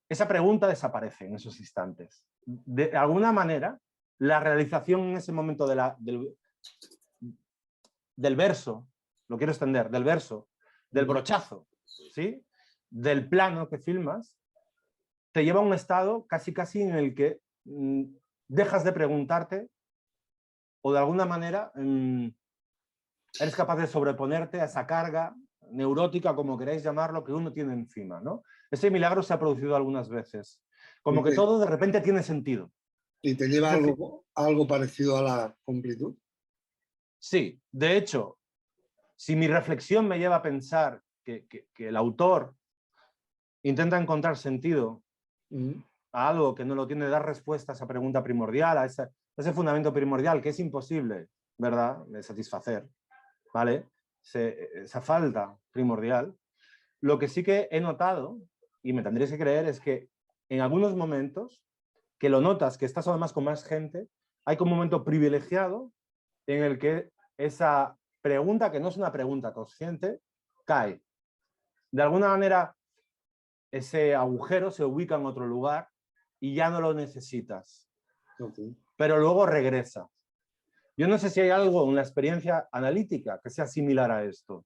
esa pregunta desaparece en esos instantes. De alguna manera, la realización en ese momento del verso, lo quiero extender, del verso, del brochazo, ¿sí? Del plano que filmas, te lleva a un estado casi en el que dejas de preguntarte o de alguna manera eres capaz de sobreponerte a esa carga neurótica, como queráis llamarlo, que uno tiene encima, ¿no? Ese milagro se ha producido algunas veces. Como que todo de repente tiene sentido. ¿Y te lleva algo parecido a la completud? Sí, de hecho, si mi reflexión me lleva a pensar que el autor intenta encontrar sentido a algo que no lo tiene, dar respuesta a esa pregunta primordial, a ese fundamento primordial que es imposible, ¿verdad?, de satisfacer, ¿vale? Esa falta primordial. Lo que sí que he notado, y me tendréis que creer, es que en algunos momentos, que lo notas, que estás además con más gente, hay como un momento privilegiado en el que esa pregunta, que no es una pregunta consciente, cae. De alguna manera, ese agujero se ubica en otro lugar y ya no lo necesitas. Pero luego regresa. Yo no sé si hay algo en la experiencia analítica que sea similar a esto,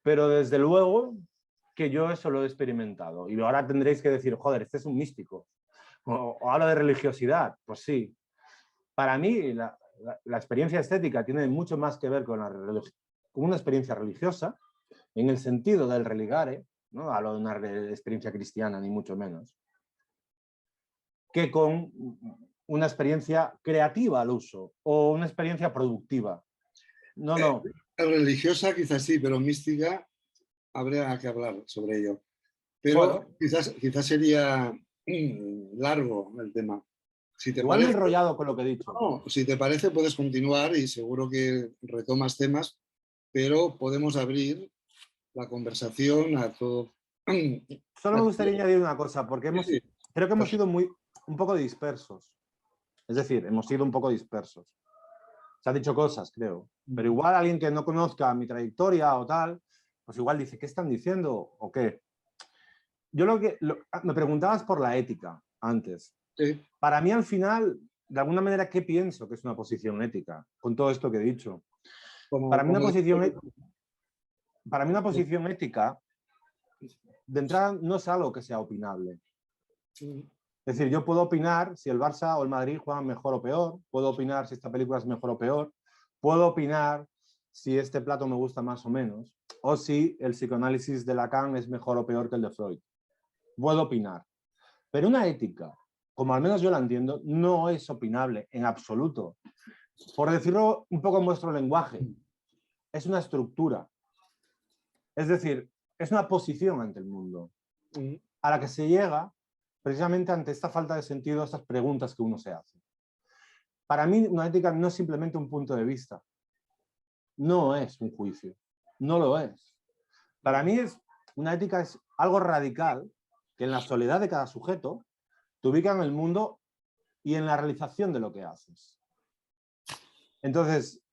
pero desde luego que yo eso lo he experimentado. Y ahora tendréis que decir, joder, este es un místico. O habla de religiosidad. Pues sí. Para mí, la experiencia estética tiene mucho más que ver con una experiencia religiosa, en el sentido del religare, no hablo de una experiencia cristiana, ni mucho menos, que con una experiencia creativa al uso, o una experiencia productiva. No. Religiosa quizás sí, pero mística habría que hablar sobre ello. Pero bueno, quizás sería largo el tema. Si te igual parece, me he enrollado con lo que he dicho. No, si te parece puedes continuar y seguro que retomas temas, pero podemos abrir la conversación a todo. Solo me gustaría añadir una cosa, porque creo que hemos sido un poco dispersos. Es decir, hemos sido un poco dispersos. Se han dicho cosas, creo. Pero igual alguien que no conozca mi trayectoria o tal, pues igual dice, ¿qué están diciendo? ¿O qué? Yo me preguntabas por la ética antes. Sí. Para mí, al final, de alguna manera, ¿qué pienso que es una posición ética? Con todo esto que he dicho. Para mí una posición ética, de entrada, no es algo que sea opinable. Es decir, yo puedo opinar si el Barça o el Madrid juegan mejor o peor, puedo opinar si esta película es mejor o peor, puedo opinar si este plato me gusta más o menos, o si el psicoanálisis de Lacan es mejor o peor que el de Freud. Puedo opinar. Pero una ética, como al menos yo la entiendo, no es opinable en absoluto. Por decirlo un poco en vuestro lenguaje, es una estructura. Es decir, es una posición ante el mundo a la que se llega precisamente ante esta falta de sentido, estas preguntas que uno se hace. Para mí, una ética no es simplemente un punto de vista. No es un juicio. No lo es. Para mí, una ética es algo radical que en la soledad de cada sujeto te ubica en el mundo y en la realización de lo que haces. Entonces,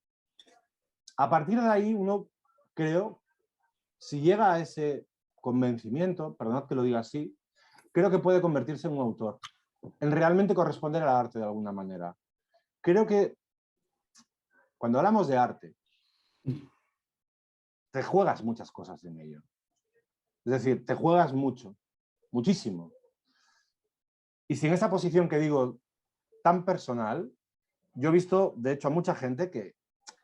a partir de ahí, uno, creo, si llega a ese convencimiento, perdonad que lo diga así, creo que puede convertirse en un autor, en realmente corresponder al arte de alguna manera. Creo que cuando hablamos de arte, te juegas muchas cosas en ello. Es decir, te juegas mucho, muchísimo. Y si en esa posición que digo tan personal, yo he visto, de hecho, a mucha gente que,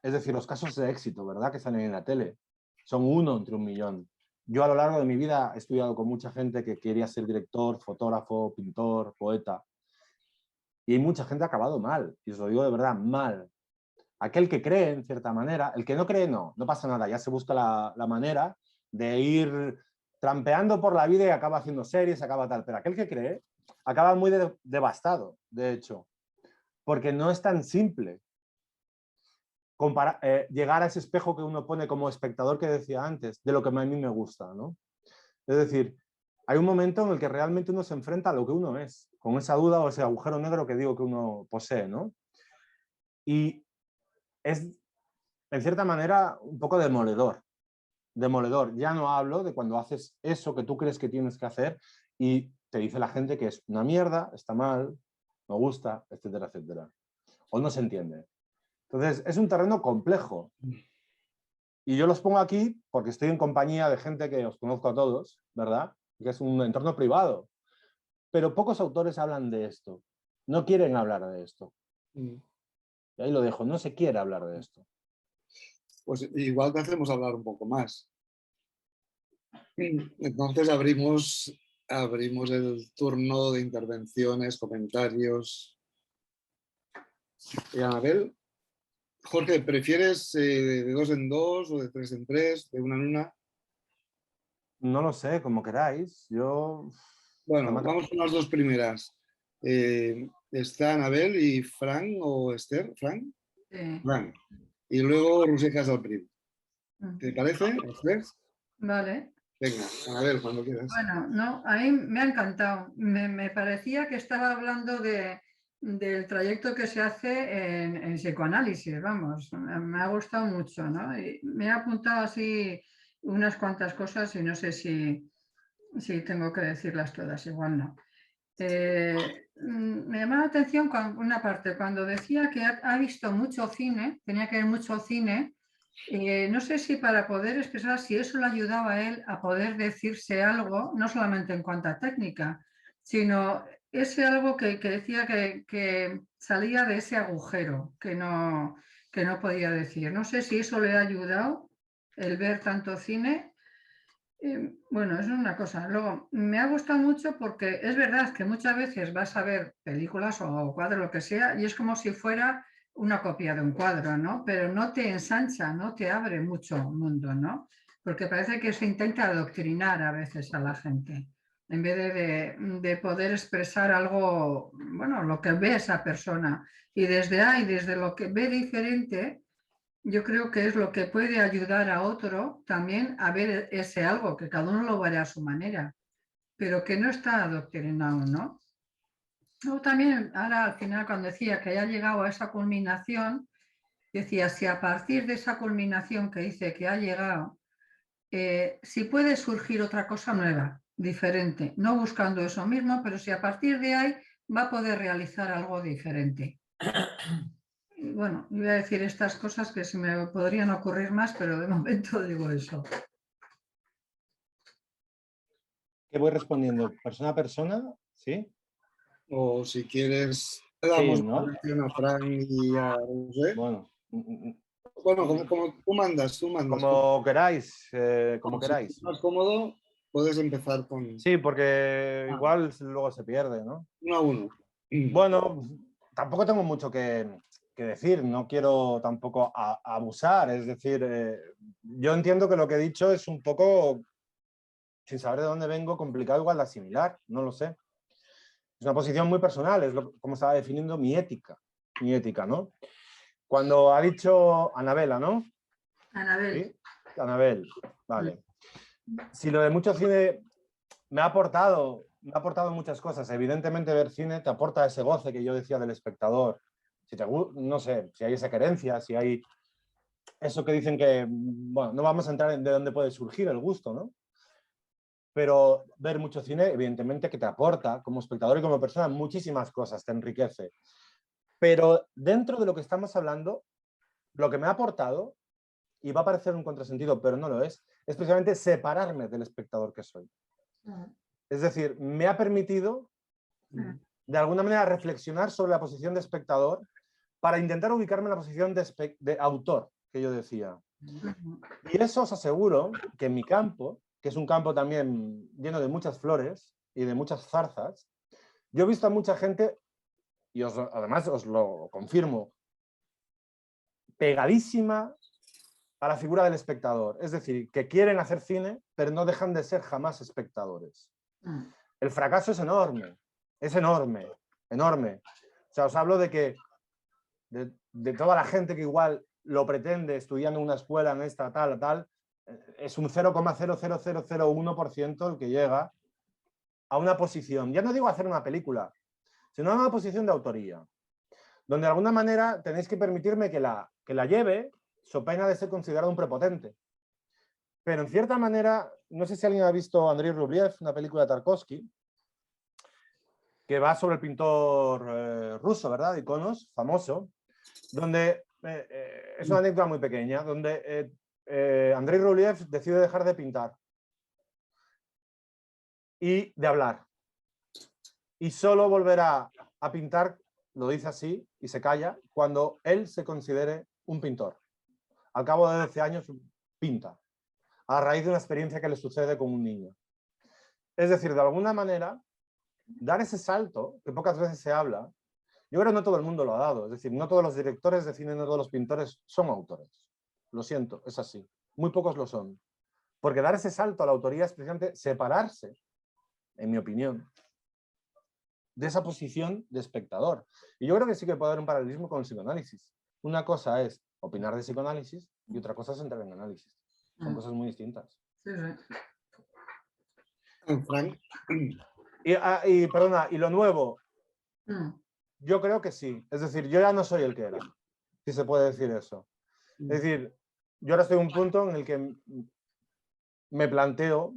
es decir, los casos de éxito, ¿verdad?, que salen en la tele, son 1 entre 1.000.000. Yo a lo largo de mi vida he estudiado con mucha gente que quería ser director, fotógrafo, pintor, poeta. Y hay mucha gente que ha acabado mal, y os lo digo de verdad, mal. Aquel que cree, en cierta manera, el que no cree, no pasa nada, ya se busca la manera de ir trampeando por la vida y acaba haciendo series, acaba tal. Pero aquel que cree acaba muy devastado, de hecho, porque no es tan simple llegar a ese espejo que uno pone como espectador que decía antes, de lo que a mí me gusta, ¿no? Es decir, hay un momento en el que realmente uno se enfrenta a lo que uno es, con esa duda o ese agujero negro que digo que uno posee, ¿no? Y es, en cierta manera, un poco demoledor. Demoledor. Ya no hablo de cuando haces eso que tú crees que tienes que hacer y te dice la gente que es una mierda, está mal, no gusta, etcétera, etcétera. O no se entiende. Entonces, es un terreno complejo. Y yo los pongo aquí porque estoy en compañía de gente que os conozco a todos, ¿verdad? Que es un entorno privado. Pero pocos autores hablan de esto. No quieren hablar de esto. Y ahí lo dejo, no se quiere hablar de esto. Pues igual te hacemos hablar un poco más. Entonces abrimos el turno de intervenciones, comentarios. Y Anabel, Jorge, ¿prefieres de 2 en 2 o de 3 en 3, de 1 en 1? No lo sé, como queráis. Bueno, vamos con las 2 primeras. ¿Está Anabel y Fran o Esther? ¿Fran? Sí. Fran. Y luego Roser Casalprim. ¿Te parece? ¿Los 3? Vale. Venga, Anabel, cuando quieras. Bueno, no, a mí me ha encantado. Me parecía que estaba hablando del trayecto que se hace en psicoanálisis, vamos. Me ha gustado mucho, ¿no? Y me he apuntado así unas cuantas cosas y no sé si tengo que decirlas todas, igual no. Me llamó la atención una parte, cuando decía que ha visto mucho cine, tenía que ver mucho cine. No sé si para poder expresar si eso le ayudaba a él a poder decirse algo, no solamente en cuanto a técnica, sino ese algo que decía que salía de ese agujero que no podía decir. No sé si eso le ha ayudado el ver tanto cine. Bueno, eso es una cosa. Luego, me ha gustado mucho porque es verdad que muchas veces vas a ver películas o cuadros, lo que sea, y es como si fuera una copia de un cuadro, ¿no? Pero no te ensancha, no te abre mucho mundo, ¿no? Porque parece que se intenta adoctrinar a veces a la gente, en vez de poder expresar algo, bueno, lo que ve esa persona. Y desde ahí, desde lo que ve diferente, yo creo que es lo que puede ayudar a otro también a ver ese algo, que cada uno lo verá a su manera, pero que no está adoctrinado, ¿no? Luego también, ahora al final, cuando decía que haya llegado a esa culminación, decía, si a partir de esa culminación que dice que ha llegado, si puede surgir otra cosa nueva, diferente, no buscando eso mismo, pero si a partir de ahí va a poder realizar algo diferente. Bueno, iba a decir estas cosas que se me podrían ocurrir más, pero de momento digo eso. ¿Qué voy respondiendo? ¿Persona a persona? ¿Sí? O si quieres, le damos ¿no? a Fran y a Roser. Bueno, como tú mandas. Como queráis, como queráis. Si estás más cómodo, puedes empezar con... Sí, porque igual luego se pierde, ¿no? 1 a 1. Bueno, tampoco tengo mucho que decir, no quiero tampoco abusar, es decir, yo entiendo que lo que he dicho es un poco, sin saber de dónde vengo, complicado igual de asimilar, no lo sé. Es una posición muy personal, es como estaba definiendo mi ética, ¿no? Cuando ha dicho Anabela, ¿no? Anabel. ¿Sí? Anabel, vale. Si lo de mucho cine me ha aportado muchas cosas. Evidentemente ver cine te aporta ese goce que yo decía del espectador. Si no sé, si hay esa querencia, si hay eso que dicen que, bueno, no vamos a entrar en de dónde puede surgir el gusto, ¿no? Pero ver mucho cine, evidentemente, que te aporta como espectador y como persona muchísimas cosas, te enriquece. Pero dentro de lo que estamos hablando, lo que me ha aportado, y va a parecer un contrasentido, pero no lo es precisamente separarme del espectador que soy. Es decir, me ha permitido, de alguna manera, reflexionar sobre la posición de espectador para intentar ubicarme en la posición de autor, que yo decía. Y eso os aseguro que en mi campo, que es un campo también lleno de muchas flores y de muchas zarzas, yo he visto a mucha gente, y además os lo confirmo, pegadísima a la figura del espectador. Es decir, que quieren hacer cine, pero no dejan de ser jamás espectadores. El fracaso es enorme, enorme. O sea, os hablo de que de toda la gente que igual lo pretende estudiando en una escuela, en esta, tal, es un 0,00001% el que llega a una posición, ya no digo hacer una película, sino a una posición de autoría, donde de alguna manera tenéis que permitirme que la lleve, so pena de ser considerado un prepotente. Pero en cierta manera, no sé si alguien ha visto Andrei Rublev, una película de Tarkovsky, que va sobre el pintor ruso, ¿verdad? Iconos, famoso, donde es una anécdota muy pequeña, donde Andrei Rublev decide dejar de pintar y de hablar. Y solo volverá a pintar, lo dice así, y se calla, cuando él se considere un pintor. Al cabo de 12 años pinta, a raíz de una experiencia que le sucede con un niño. Es decir, de alguna manera, dar ese salto, que pocas veces se habla, yo creo que no todo el mundo lo ha dado. Es decir, no todos los directores de cine, no todos los pintores son autores. Lo siento, es así. Muy pocos lo son. Porque dar ese salto a la autoría es precisamente separarse, en mi opinión, de esa posición de espectador. Y yo creo que sí que puede haber un paralelismo con el psicoanálisis. Una cosa es opinar de psicoanálisis y otra cosa es entrar en análisis. Son cosas muy distintas. Sí, sí. Frank. Perdona, y lo nuevo, yo creo que sí. Es decir, yo ya no soy el que era, si se puede decir eso. Es decir, yo ahora estoy en un punto en el que me planteo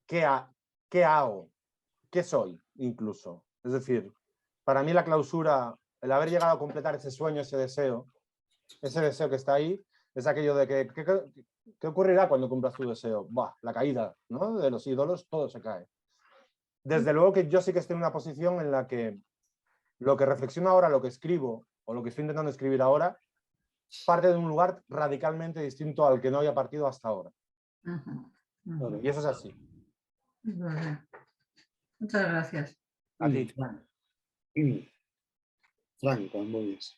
qué hago, qué soy incluso. Es decir, para mí la clausura, el haber llegado a completar ese sueño, ese deseo que está ahí, es aquello de que ¿qué ocurrirá cuando cumplas tu deseo? Buah, la caída, ¿no? De los ídolos, todo se cae. Desde luego que yo sí que estoy en una posición en la que lo que reflexiono ahora, lo que escribo, o lo que estoy intentando escribir ahora, parte de un lugar radicalmente distinto al que no había partido hasta ahora. Y eso es así. Muchas gracias. A ti. Frank, cuando ves.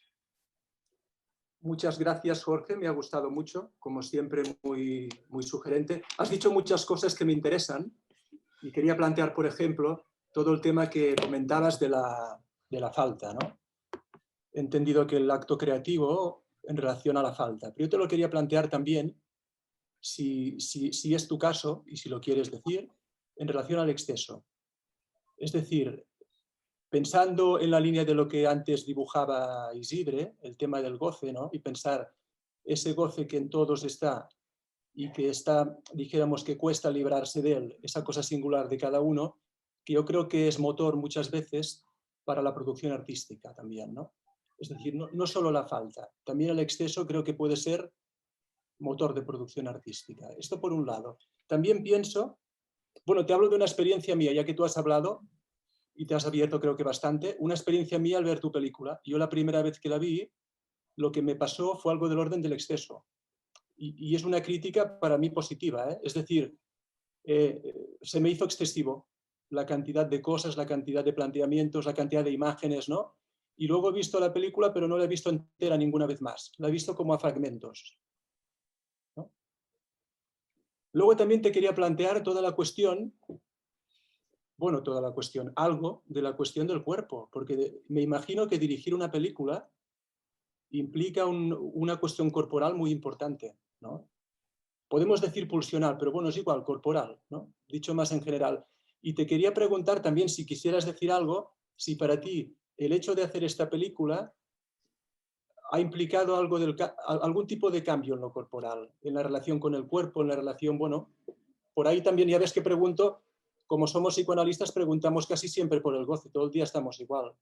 Muchas gracias, Jorge. Me ha gustado mucho, como siempre, muy, muy sugerente. Has dicho muchas cosas que me interesan y quería plantear, por ejemplo, todo el tema que comentabas de la falta, ¿no? He entendido que el acto creativo en relación a la falta, pero yo te lo quería plantear también, si es tu caso y si lo quieres decir, en relación al exceso. Es decir, pensando en la línea de lo que antes dibujaba Isidre, el tema del goce, ¿no? Y pensar ese goce que en todos está y que está, dijéramos, que cuesta librarse de él, esa cosa singular de cada uno, que yo creo que es motor muchas veces para la producción artística también, ¿no? Es decir, no solo la falta, también el exceso creo que puede ser motor de producción artística. Esto por un lado. También pienso, bueno, te hablo de una experiencia mía, ya que tú has hablado y te has abierto creo que bastante, una experiencia mía al ver tu película. Yo la primera vez que la vi, lo que me pasó fue algo del orden del exceso. Y es una crítica para mí positiva, ¿eh? Es decir, se me hizo excesivo la cantidad de cosas, la cantidad de planteamientos, la cantidad de imágenes, ¿no? Y luego he visto la película, pero no la he visto entera ninguna vez más. La he visto como a fragmentos, ¿no? Luego también te quería plantear toda la cuestión, bueno, toda la cuestión, algo de la cuestión del cuerpo, porque me imagino que dirigir una película implica una cuestión corporal muy importante, ¿no? Podemos decir pulsional, pero bueno, es igual, corporal, ¿no? Dicho más en general. Y te quería preguntar también, si quisieras decir algo, si para ti el hecho de hacer esta película ha implicado algún tipo de cambio en lo corporal, en la relación con el cuerpo, en la relación, bueno, por ahí también, ya ves que pregunto, como somos psicoanalistas, preguntamos casi siempre por el goce, todo el día estamos igual.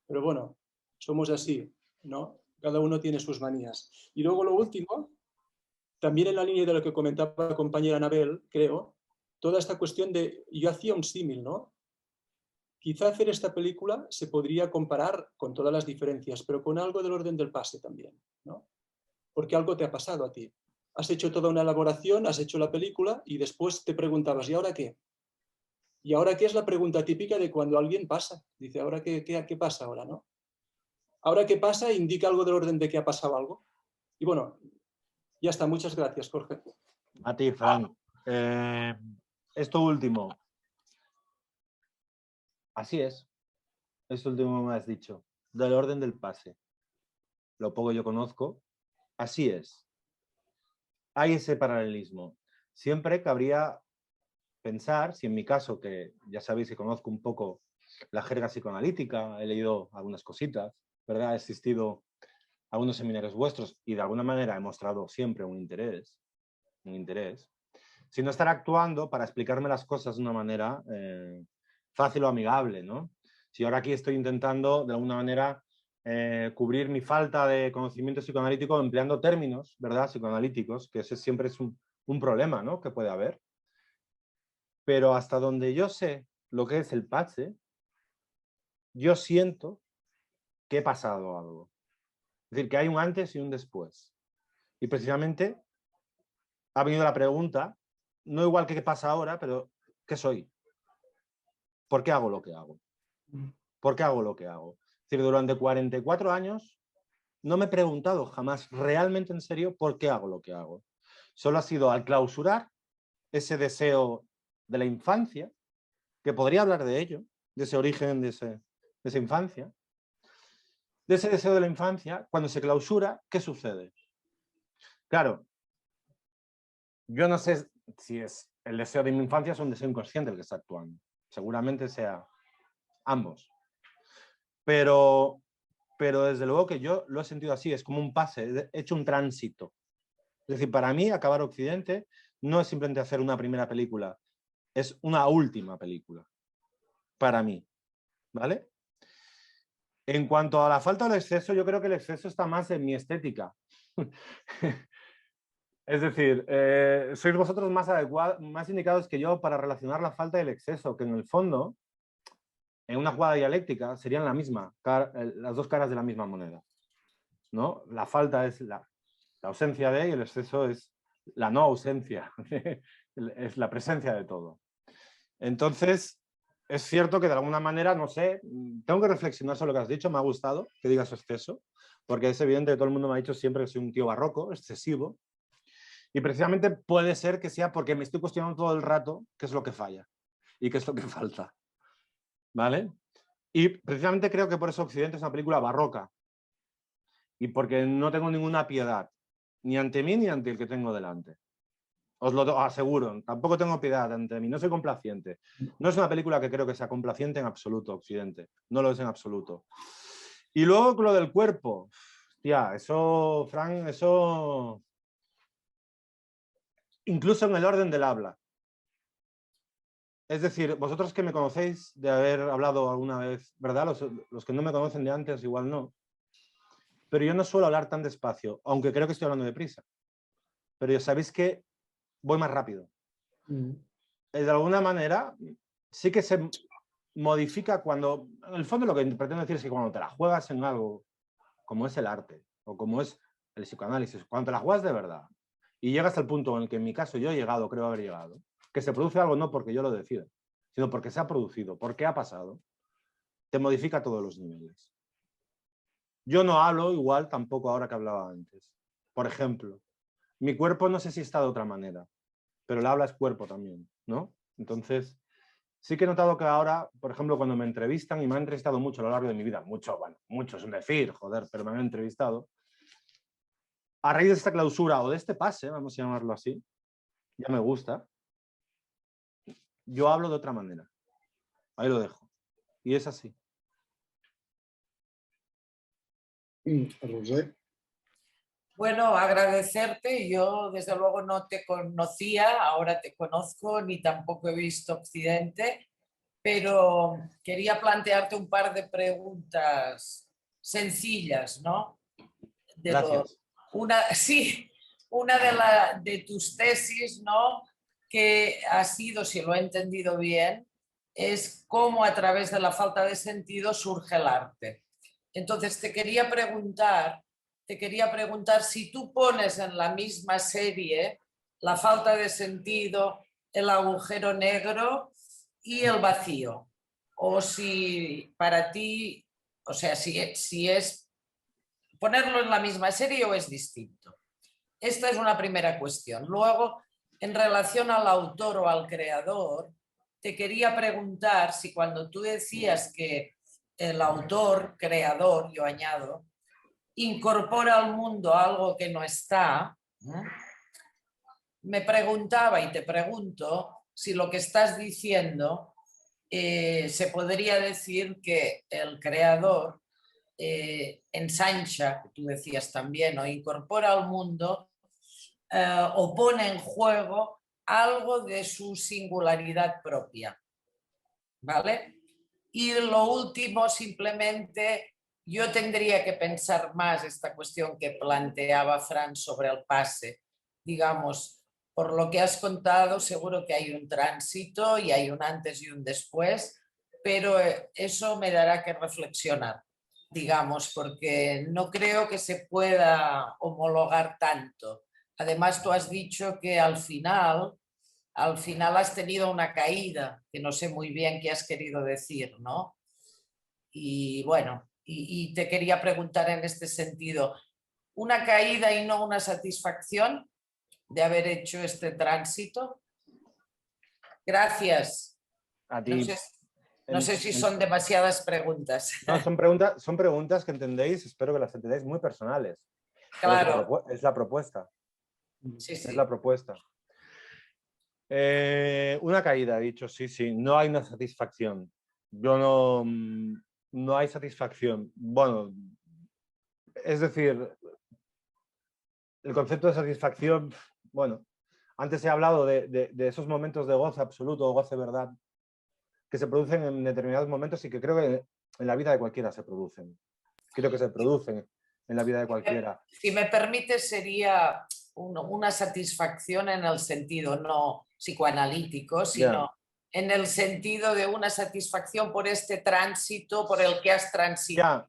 Pero bueno, somos así, ¿no? Cada uno tiene sus manías. Y luego lo último, también en la línea de lo que comentaba la compañera Anabel, creo, toda esta cuestión de, yo hacía un símil, ¿no? Quizá hacer esta película se podría comparar con todas las diferencias, pero con algo del orden del pase también, ¿no? Porque algo te ha pasado a ti. Has hecho toda una elaboración, has hecho la película y después te preguntabas, ¿y ahora qué? ¿Y ahora qué es la pregunta típica de cuando alguien pasa? Dice, ¿ahora qué pasa ahora, no? Ahora qué pasa indica algo del orden de que ha pasado algo. Y bueno, ya está. Muchas gracias, Jorge. A ti, Frank. Esto último. Así es. Esto último me has dicho. Del orden del pase. Lo poco yo conozco. Así es. Hay ese paralelismo. Siempre cabría pensar, si en mi caso, que ya sabéis que conozco un poco la jerga psicoanalítica, he leído algunas cositas, ¿verdad? He asistido a algunos seminarios vuestros y de alguna manera he mostrado siempre un interés, sino estar actuando para explicarme las cosas de una manera fácil o amigable, ¿no? Si ahora aquí estoy intentando de alguna manera cubrir mi falta de conocimiento psicoanalítico empleando términos, ¿verdad?, psicoanalíticos, que ese siempre es un problema, ¿no?, que puede haber. Pero hasta donde yo sé lo que es el pache, yo siento que he pasado algo. Es decir, que hay un antes y un después. Y precisamente ha venido la pregunta, no igual que qué pasa ahora, pero ¿qué soy? ¿Por qué hago lo que hago? ¿Por qué hago lo que hago? Es decir, durante 44 años no me he preguntado jamás realmente en serio por qué hago lo que hago. Solo ha sido al clausurar ese deseo de la infancia, que podría hablar de ello, de ese origen de esa infancia, de ese deseo de la infancia, cuando se clausura, ¿qué sucede? Claro, yo no sé si es el deseo de mi infancia o un deseo inconsciente el que está actuando. Seguramente sea ambos. Pero desde luego que yo lo he sentido así, es como un pase, he hecho un tránsito. Es decir, para mí acabar Occidente no es simplemente hacer una primera película, es una última película, para mí, ¿vale? En cuanto a la falta del exceso, yo creo que el exceso está más en mi estética. Es decir, sois vosotros más indicados que yo para relacionar la falta y el exceso, que en el fondo, en una jugada dialéctica, serían la misma, las dos caras de la misma moneda, ¿no? La falta es la ausencia de, y el exceso es la no ausencia, es la presencia de todo. Entonces, es cierto que de alguna manera, no sé, tengo que reflexionar sobre lo que has dicho, me ha gustado que digas exceso, porque es evidente que todo el mundo me ha dicho siempre que soy un tío barroco, excesivo, y precisamente puede ser que sea porque me estoy cuestionando todo el rato qué es lo que falla y qué es lo que falta, ¿vale? Y precisamente creo que por eso Occidente es una película barroca, y porque no tengo ninguna piedad, ni ante mí ni ante el que tengo delante. Os lo aseguro, tampoco tengo piedad ante mí, no soy complaciente. No es una película que creo que sea complaciente en absoluto, Occidente. No lo es en absoluto. Y luego lo del cuerpo. Tía, eso, Fran, eso... Incluso en el orden del habla. Es decir, vosotros que me conocéis de haber hablado alguna vez, ¿verdad? Los que no me conocen de antes igual no. Pero yo no suelo hablar tan despacio, aunque creo que estoy hablando deprisa. Pero ya sabéis que voy más rápido. De alguna manera, sí que se modifica cuando... En el fondo lo que pretendo decir es que cuando te la juegas en algo, como es el arte, o como es el psicoanálisis, cuando te la juegas de verdad, y llegas al punto en el que en mi caso yo he llegado, creo haber llegado, que se produce algo no porque yo lo decida, sino porque se ha producido, porque ha pasado, te modifica a todos los niveles. Yo no hablo igual tampoco ahora que hablaba antes. Por ejemplo, mi cuerpo no sé si está de otra manera, pero el habla es cuerpo también, ¿no? Entonces, sí que he notado que ahora, por ejemplo, cuando me entrevistan, y me han entrevistado mucho a lo largo de mi vida, mucho, bueno, mucho es un decir, joder, pero me han entrevistado, a raíz de esta clausura o de este pase, vamos a llamarlo así, ya me gusta, yo hablo de otra manera. Ahí lo dejo. Y es así. Roser. Bueno, agradecerte. Yo desde luego no te conocía, ahora te conozco, ni tampoco he visto Occidente, pero quería plantearte un par de preguntas sencillas, ¿no? Gracias. Una de tus tesis, ¿no? Que ha sido, si lo he entendido bien, es cómo a través de la falta de sentido surge el arte. Entonces te quería preguntar si tú pones en la misma serie la falta de sentido, el agujero negro y el vacío, o si para ti, o sea, si es ponerlo en la misma serie o es distinto. Esta es una primera cuestión. Luego, en relación al autor o al creador, te quería preguntar si cuando tú decías que el autor, creador, yo añado, incorpora al mundo algo que no está, me preguntaba y te pregunto si lo que estás diciendo se podría decir que el creador ensancha, que tú decías también, o incorpora al mundo o pone en juego algo de su singularidad propia, ¿vale? Y lo último, simplemente yo tendría que pensar más esta cuestión que planteaba Fran sobre el pase. Digamos, por lo que has contado, seguro que hay un tránsito y hay un antes y un después, pero eso me dará que reflexionar, digamos, porque no creo que se pueda homologar tanto. Además, tú has dicho que al final has tenido una caída, que no sé muy bien qué has querido decir, ¿no? Y bueno, y te quería preguntar en este sentido, ¿una caída y no una satisfacción de haber hecho este tránsito? Gracias. A ti. No sé si son demasiadas preguntas. No, son preguntas que entendéis, espero que las entendáis, muy personales. Claro. Es la propuesta. Sí, es sí. la propuesta. Una caída, he dicho, sí, no hay una satisfacción. No hay satisfacción. Bueno, es decir, el concepto de satisfacción, bueno, antes he hablado de esos momentos de goce absoluto o goce verdad que se producen en determinados momentos y que creo que en la vida de cualquiera se producen. Creo que se producen en la vida de cualquiera. Si me permite, sería una satisfacción en el sentido no psicoanalítico, sino en el sentido de una satisfacción por este tránsito por el que has transitado.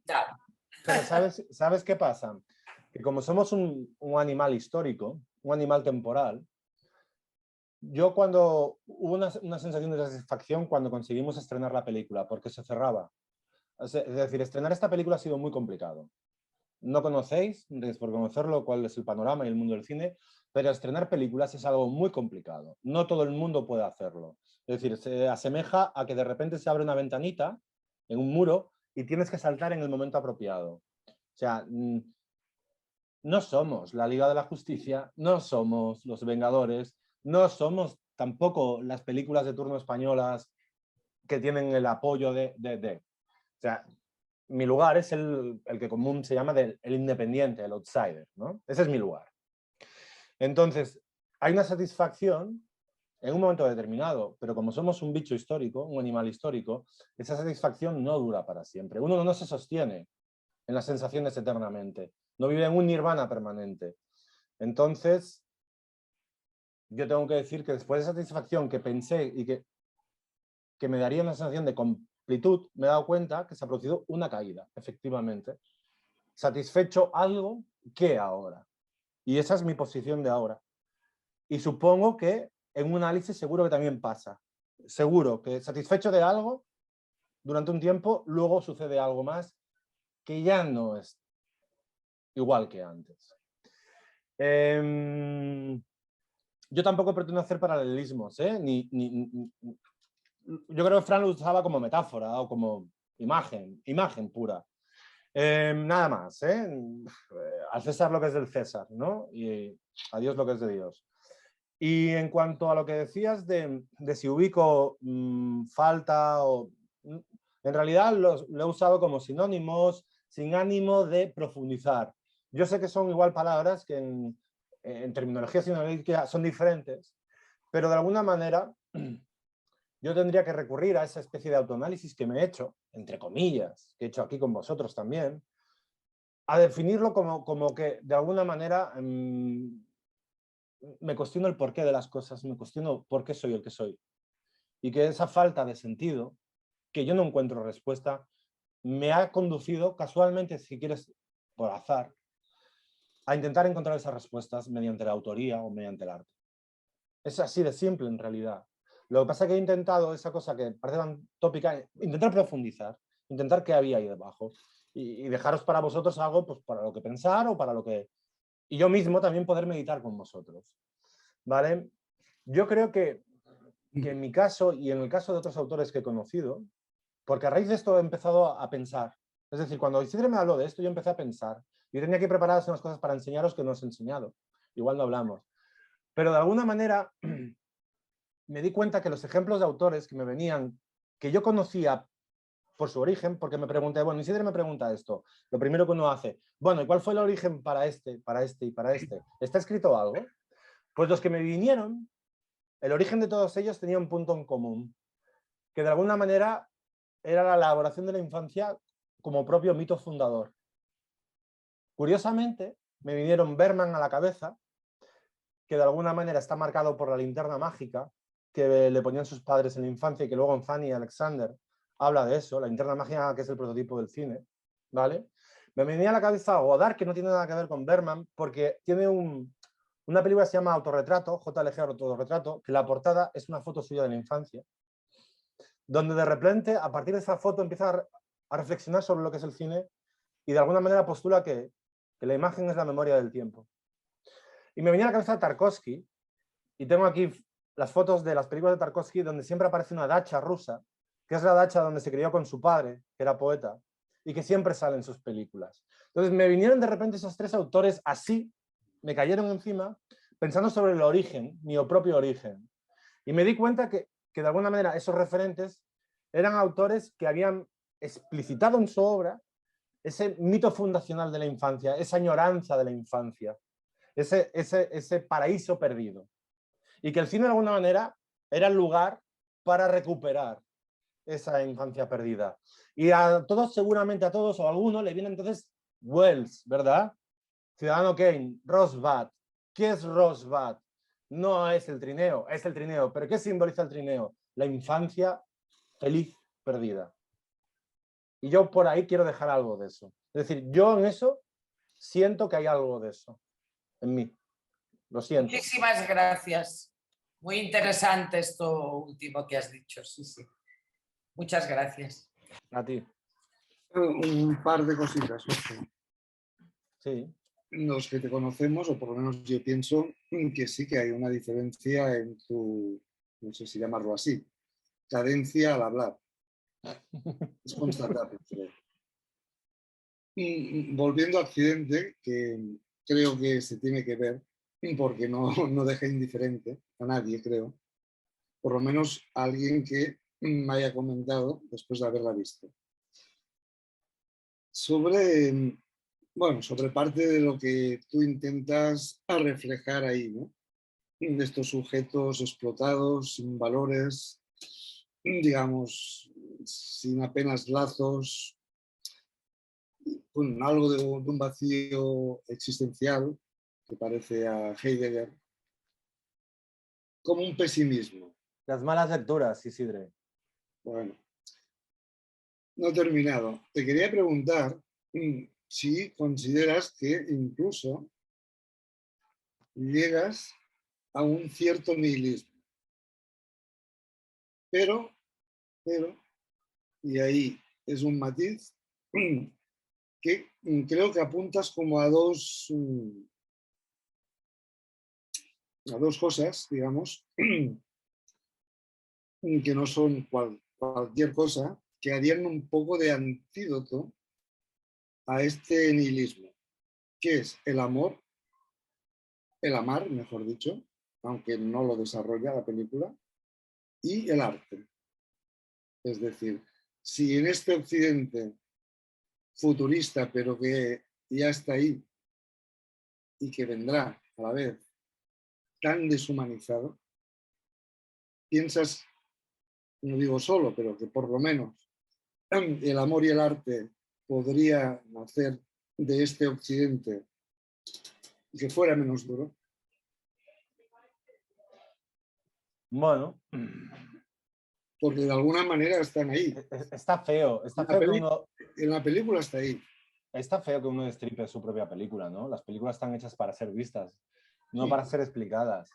Pero ¿sabes qué pasa? Que como somos un animal histórico, un animal temporal, yo cuando hubo una sensación de satisfacción cuando conseguimos estrenar la película, porque se cerraba. Es decir, estrenar esta película ha sido muy complicado. No conocéis, por conocerlo, cuál es el panorama y el mundo del cine, pero estrenar películas es algo muy complicado. No todo el mundo puede hacerlo. Es decir, se asemeja a que de repente se abre una ventanita en un muro y tienes que saltar en el momento apropiado. O sea, no somos la Liga de la Justicia, no somos los Vengadores, no somos tampoco las películas de turno españolas que tienen el apoyo de. O sea, mi lugar es el que común se llama el independiente, el outsider, ¿no? Ese es mi lugar. Entonces, hay una satisfacción en un momento determinado, pero como somos un bicho histórico, un animal histórico, esa satisfacción no dura para siempre. Uno no se sostiene en las sensaciones eternamente, no vive en un nirvana permanente. Entonces, yo tengo que decir que después de esa satisfacción que pensé y que me daría una sensación de completud, me he dado cuenta que se ha producido una caída, efectivamente. Satisfecho algo, ¿qué ahora? Y esa es mi posición de ahora. Y supongo que en un análisis seguro que también pasa. Seguro que satisfecho de algo, durante un tiempo, luego sucede algo más que ya no es igual que antes. Yo tampoco pretendo hacer paralelismos, ¿eh? Yo creo que Fran lo usaba como metáfora o como imagen pura. Nada más, ¿eh? Al César lo que es del César, ¿no? Y a Dios lo que es de Dios. Y en cuanto a lo que decías de si ubico falta o... En realidad lo he usado como sinónimos, sin ánimo de profundizar. Yo sé que son igual palabras que en terminología sinológica son diferentes, pero de alguna manera yo tendría que recurrir a esa especie de autoanálisis que me he hecho, entre comillas, que he hecho aquí con vosotros también, a definirlo como que de alguna manera me cuestiono el porqué de las cosas, me cuestiono por qué soy el que soy. Y que esa falta de sentido, que yo no encuentro respuesta, me ha conducido casualmente, si quieres, por azar, a intentar encontrar esas respuestas mediante la autoría o mediante el arte. Es así de simple en realidad. Lo que pasa es que he intentado esa cosa que parece tan tópica, intentar profundizar, intentar qué había ahí debajo y dejaros para vosotros algo pues, para lo que pensar o para lo que... Y yo mismo también poder meditar con vosotros. ¿Vale? Yo creo que en mi caso y en el caso de otros autores que he conocido, porque a raíz de esto he empezado a pensar. Es decir, cuando Isidre me habló de esto, yo empecé a pensar. Yo tenía que preparar unas cosas para enseñaros que no os he enseñado. Igual no hablamos. Pero de alguna manera me di cuenta que los ejemplos de autores que me venían, que yo conocía por su origen, porque me pregunté, bueno, Isidre me pregunta esto, lo primero que uno hace, bueno, ¿y cuál fue el origen para este, para este y para este? ¿Está escrito algo? Pues los que me vinieron, el origen de todos ellos tenía un punto en común, que de alguna manera era la elaboración de la infancia como propio mito fundador. Curiosamente, me vinieron Bergman a la cabeza, que de alguna manera está marcado por la linterna mágica que le ponían sus padres en la infancia y que luego en Fanny Alexander habla de eso, la linterna mágica que es el prototipo del cine, ¿vale? Me venía a la cabeza Godard, que no tiene nada que ver con Bergman, porque tiene una película que se llama Autorretrato, JLG Autorretrato, que la portada es una foto suya de la infancia, donde de repente, a partir de esa foto, empieza a reflexionar sobre lo que es el cine y de alguna manera postula que la imagen es la memoria del tiempo. Y me venía a la cabeza Tarkovsky, y tengo aquí las fotos de las películas de Tarkovsky donde siempre aparece una dacha rusa, que es la dacha donde se crió con su padre, que era poeta, y que siempre sale en sus películas. Entonces me vinieron de repente esos tres autores así, me cayeron encima, pensando sobre el origen, mi propio origen. Y me di cuenta que de alguna manera esos referentes eran autores que habían explicitado en su obra ese mito fundacional de la infancia, esa añoranza de la infancia, ese paraíso perdido. Y que el cine de alguna manera era el lugar para recuperar esa infancia perdida. Y a todos, seguramente a todos o a alguno, le viene entonces Wells, ¿verdad? Ciudadano Kane, Rosbud. ¿Qué es Rosbud? No es el trineo, es el trineo. ¿Pero qué simboliza el trineo? La infancia feliz perdida. Y yo por ahí quiero dejar algo de eso. Es decir, yo en eso siento que hay algo de eso en mí. Lo siento. Muchísimas gracias. Muy interesante esto último que has dicho. Sí, sí. Muchas gracias. A ti. Un par de cositas, Jorge. Sí. Los que te conocemos, o por lo menos yo pienso que sí que hay una diferencia en tu, no sé si llamarlo así, cadencia al hablar. Es constatable, creo. Y volviendo a Accidente, que creo que se tiene que ver, porque no deja indiferente a nadie, creo. Por lo menos a alguien que me haya comentado después de haberla visto. Sobre parte de lo que tú intentas reflejar ahí, ¿no? De estos sujetos explotados, sin valores, digamos, sin apenas lazos, con algo de un vacío existencial que parece a Heidegger, como un pesimismo. Las malas lecturas, Isidre. Bueno, no he terminado. Te quería preguntar si consideras que incluso llegas a un cierto nihilismo. Pero, y ahí es un matiz, que creo que apuntas como a dos cosas, digamos, que no son cualquier cosa, que harían un poco de antídoto a este nihilismo, que es el amor, el amar, mejor dicho, aunque no lo desarrolla la película, y el arte. Es decir, si en este occidente futurista, pero que ya está ahí y que vendrá a la vez tan deshumanizado, piensas, no digo solo, pero que por lo menos el amor y el arte podría nacer de este occidente y que fuera menos duro. Bueno. Porque de alguna manera están ahí. Está feo. En la película está ahí. Está feo que uno destripe su propia película, ¿no? Las películas están hechas para ser vistas, no Sí. para ser explicadas.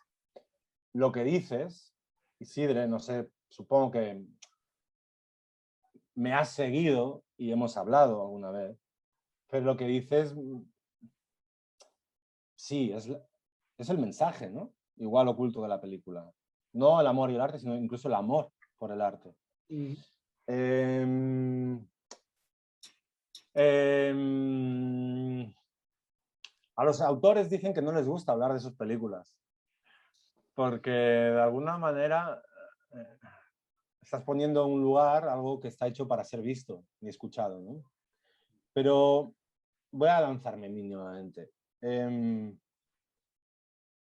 Lo que dices, Isidre, no sé, supongo que me has seguido y hemos hablado alguna vez, pero lo que dices, sí, es el mensaje, ¿no? Igual oculto de la película. No el amor y el arte, sino incluso el amor por el arte. A los autores dicen que no les gusta hablar de sus películas, porque de alguna manera estás poniendo en un lugar algo que está hecho para ser visto y escuchado, ¿no? Pero voy a lanzarme mínimamente.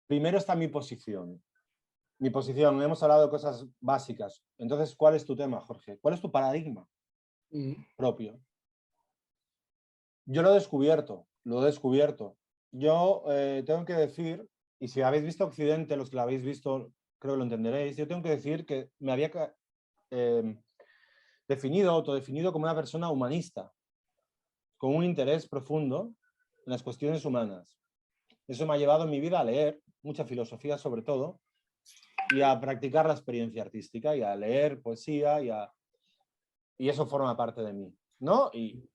Primero está mi posición. Mi posición, hemos hablado de cosas básicas. Entonces, ¿cuál es tu tema, Jorge? ¿Cuál es tu paradigma propio? Yo lo he descubierto, lo he descubierto. Yo tengo que decir, y si habéis visto Occidente, los que lo habéis visto, creo que lo entenderéis, yo tengo que decir que me había autodefinido como una persona humanista, con un interés profundo en las cuestiones humanas. Eso me ha llevado en mi vida a leer mucha filosofía sobre todo, y a practicar la experiencia artística, y a leer poesía, y eso forma parte de mí, ¿no? Y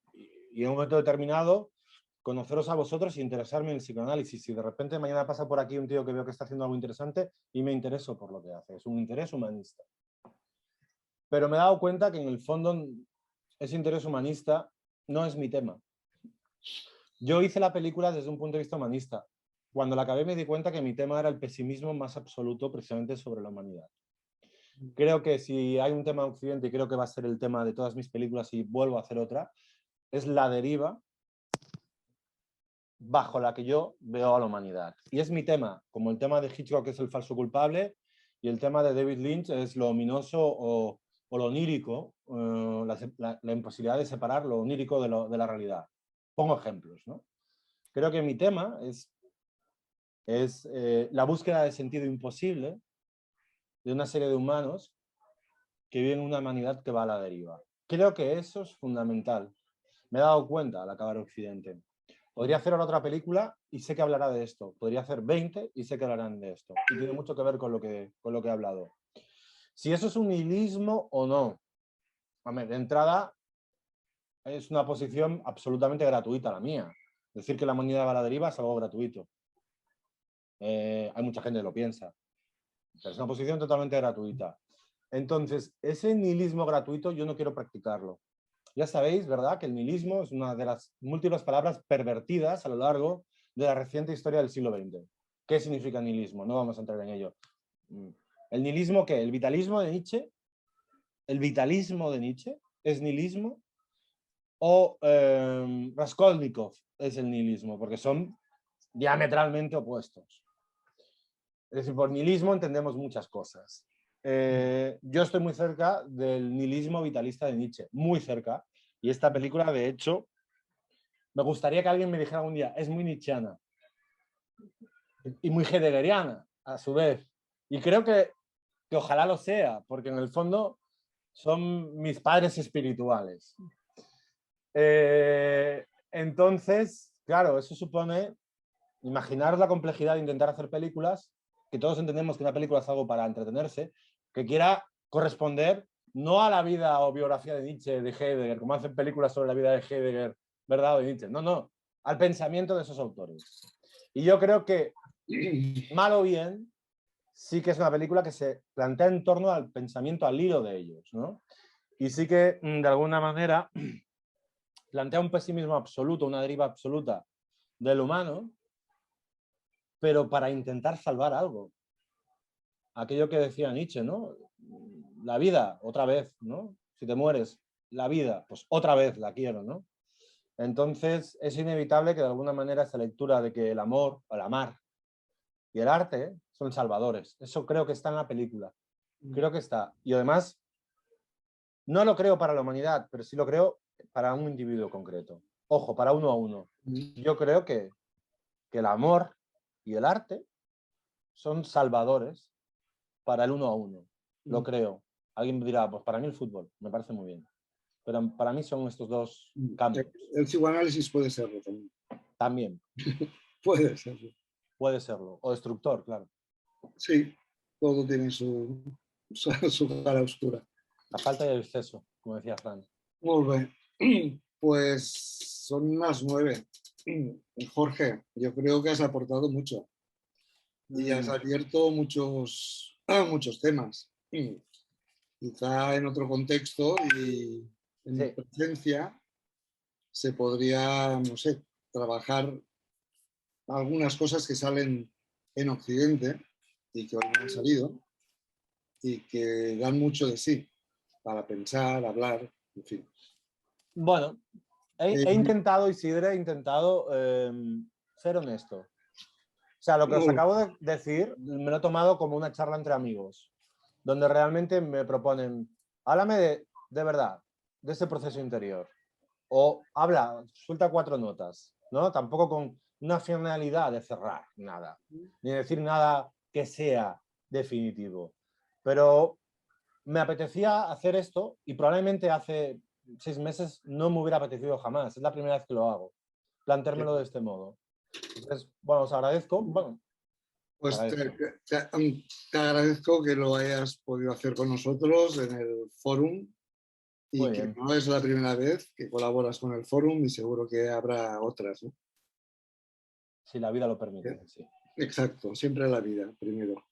en un momento determinado, conoceros a vosotros e interesarme en el psicoanálisis. Si de repente mañana pasa por aquí un tío que veo que está haciendo algo interesante y me intereso por lo que hace, es un interés humanista. Pero me he dado cuenta que en el fondo ese interés humanista no es mi tema. Yo hice la película desde un punto de vista humanista. Cuando la acabé me di cuenta que mi tema era el pesimismo más absoluto precisamente sobre la humanidad. Creo que si hay un tema de Occidente, y creo que va a ser el tema de todas mis películas y vuelvo a hacer otra, es la deriva bajo la que yo veo a la humanidad. Y es mi tema, como el tema de Hitchcock que es el falso culpable, y el tema de David Lynch es lo ominoso o lo onírico, la imposibilidad de separar lo onírico de la realidad. Pongo ejemplos, ¿no? Creo que mi tema es la búsqueda de sentido imposible de una serie de humanos que viven una humanidad que va a la deriva. Creo que eso es fundamental. Me he dado cuenta al acabar Occidente. Podría hacer ahora otra película y sé que hablará de esto. Podría hacer 20 y sé que hablarán de esto. Y tiene mucho que ver con lo que he hablado. Si eso es un nihilismo o no. De entrada, es una posición absolutamente gratuita la mía. Decir que la humanidad va a la deriva es algo gratuito. Hay mucha gente que lo piensa. Pero es una posición totalmente gratuita. Entonces, ese nihilismo gratuito yo no quiero practicarlo. Ya sabéis, ¿verdad?, que el nihilismo es una de las múltiples palabras pervertidas a lo largo de la reciente historia del siglo XX. ¿Qué significa nihilismo? No vamos a entrar en ello. ¿El nihilismo qué? ¿El vitalismo de Nietzsche? ¿El vitalismo de Nietzsche es nihilismo? ¿O Raskolnikov es el nihilismo? Porque son diametralmente opuestos. Es decir, por nihilismo entendemos muchas cosas. Yo estoy muy cerca del nihilismo vitalista de Nietzsche, muy cerca. Y esta película, de hecho, me gustaría que alguien me dijera un día, es muy nietzscheana y muy heideggeriana, a su vez. Y creo que ojalá lo sea, porque en el fondo son mis padres espirituales. Entonces, claro, eso supone imaginar la complejidad de intentar hacer películas, que todos entendemos que una película es algo para entretenerse, que quiera corresponder no a la vida o biografía de Nietzsche, de Heidegger, como hacen películas sobre la vida de Heidegger, ¿verdad? O de Nietzsche. No, al pensamiento de esos autores. Y yo creo que, mal o bien, sí que es una película que se plantea en torno al pensamiento, al hilo de ellos, ¿no? Y sí que, de alguna manera, plantea un pesimismo absoluto, una deriva absoluta del humano, pero para intentar salvar algo. Aquello que decía Nietzsche, ¿no? La vida, otra vez, ¿no? Si te mueres, la vida, pues otra vez la quiero, ¿no? Entonces es inevitable que de alguna manera esa lectura de que el amor, el amar y el arte son salvadores. Eso creo que está en la película. Creo que está. Y además, no lo creo para la humanidad, pero sí lo creo para un individuo concreto. Ojo, para uno a uno. Yo creo que el amor y el arte son salvadores para el uno a uno. Lo creo. Alguien dirá, pues para mí el fútbol, me parece muy bien. Pero para mí son estos dos cambios. El psicoanálisis puede serlo también. También. Puede serlo. Puede serlo. O destructor, claro. Sí, todo tiene su cara oscura. La falta de exceso, como decía Fran. Muy bien. Pues son las 9. Jorge, yo creo que has aportado mucho. Y has abierto muchos temas. Quizá en otro contexto y en mi presencia se podría, no sé, trabajar algunas cosas que salen en Occidente y que hoy no han salido y que dan mucho de sí para pensar, hablar, en fin. Bueno, he intentado, Isidre, ser honesto. O sea, lo que os acabo de decir me lo he tomado como una charla entre amigos, donde realmente me proponen, háblame de verdad, de ese proceso interior. o habla, suelta 4 notas, ¿no? Tampoco con una finalidad de cerrar nada, ni decir nada que sea definitivo. Pero me apetecía hacer esto y probablemente hace 6 meses no me hubiera apetecido jamás. Es la primera vez que lo hago, planteármelo de este modo. Entonces, bueno, os agradezco. Bueno, pues te agradezco que lo hayas podido hacer con nosotros en el fórum y Muy que bien. no es la primera vez que colaboras con el fórum y seguro que habrá otras, ¿no? Si la vida lo permite, sí. Exacto, siempre la vida primero.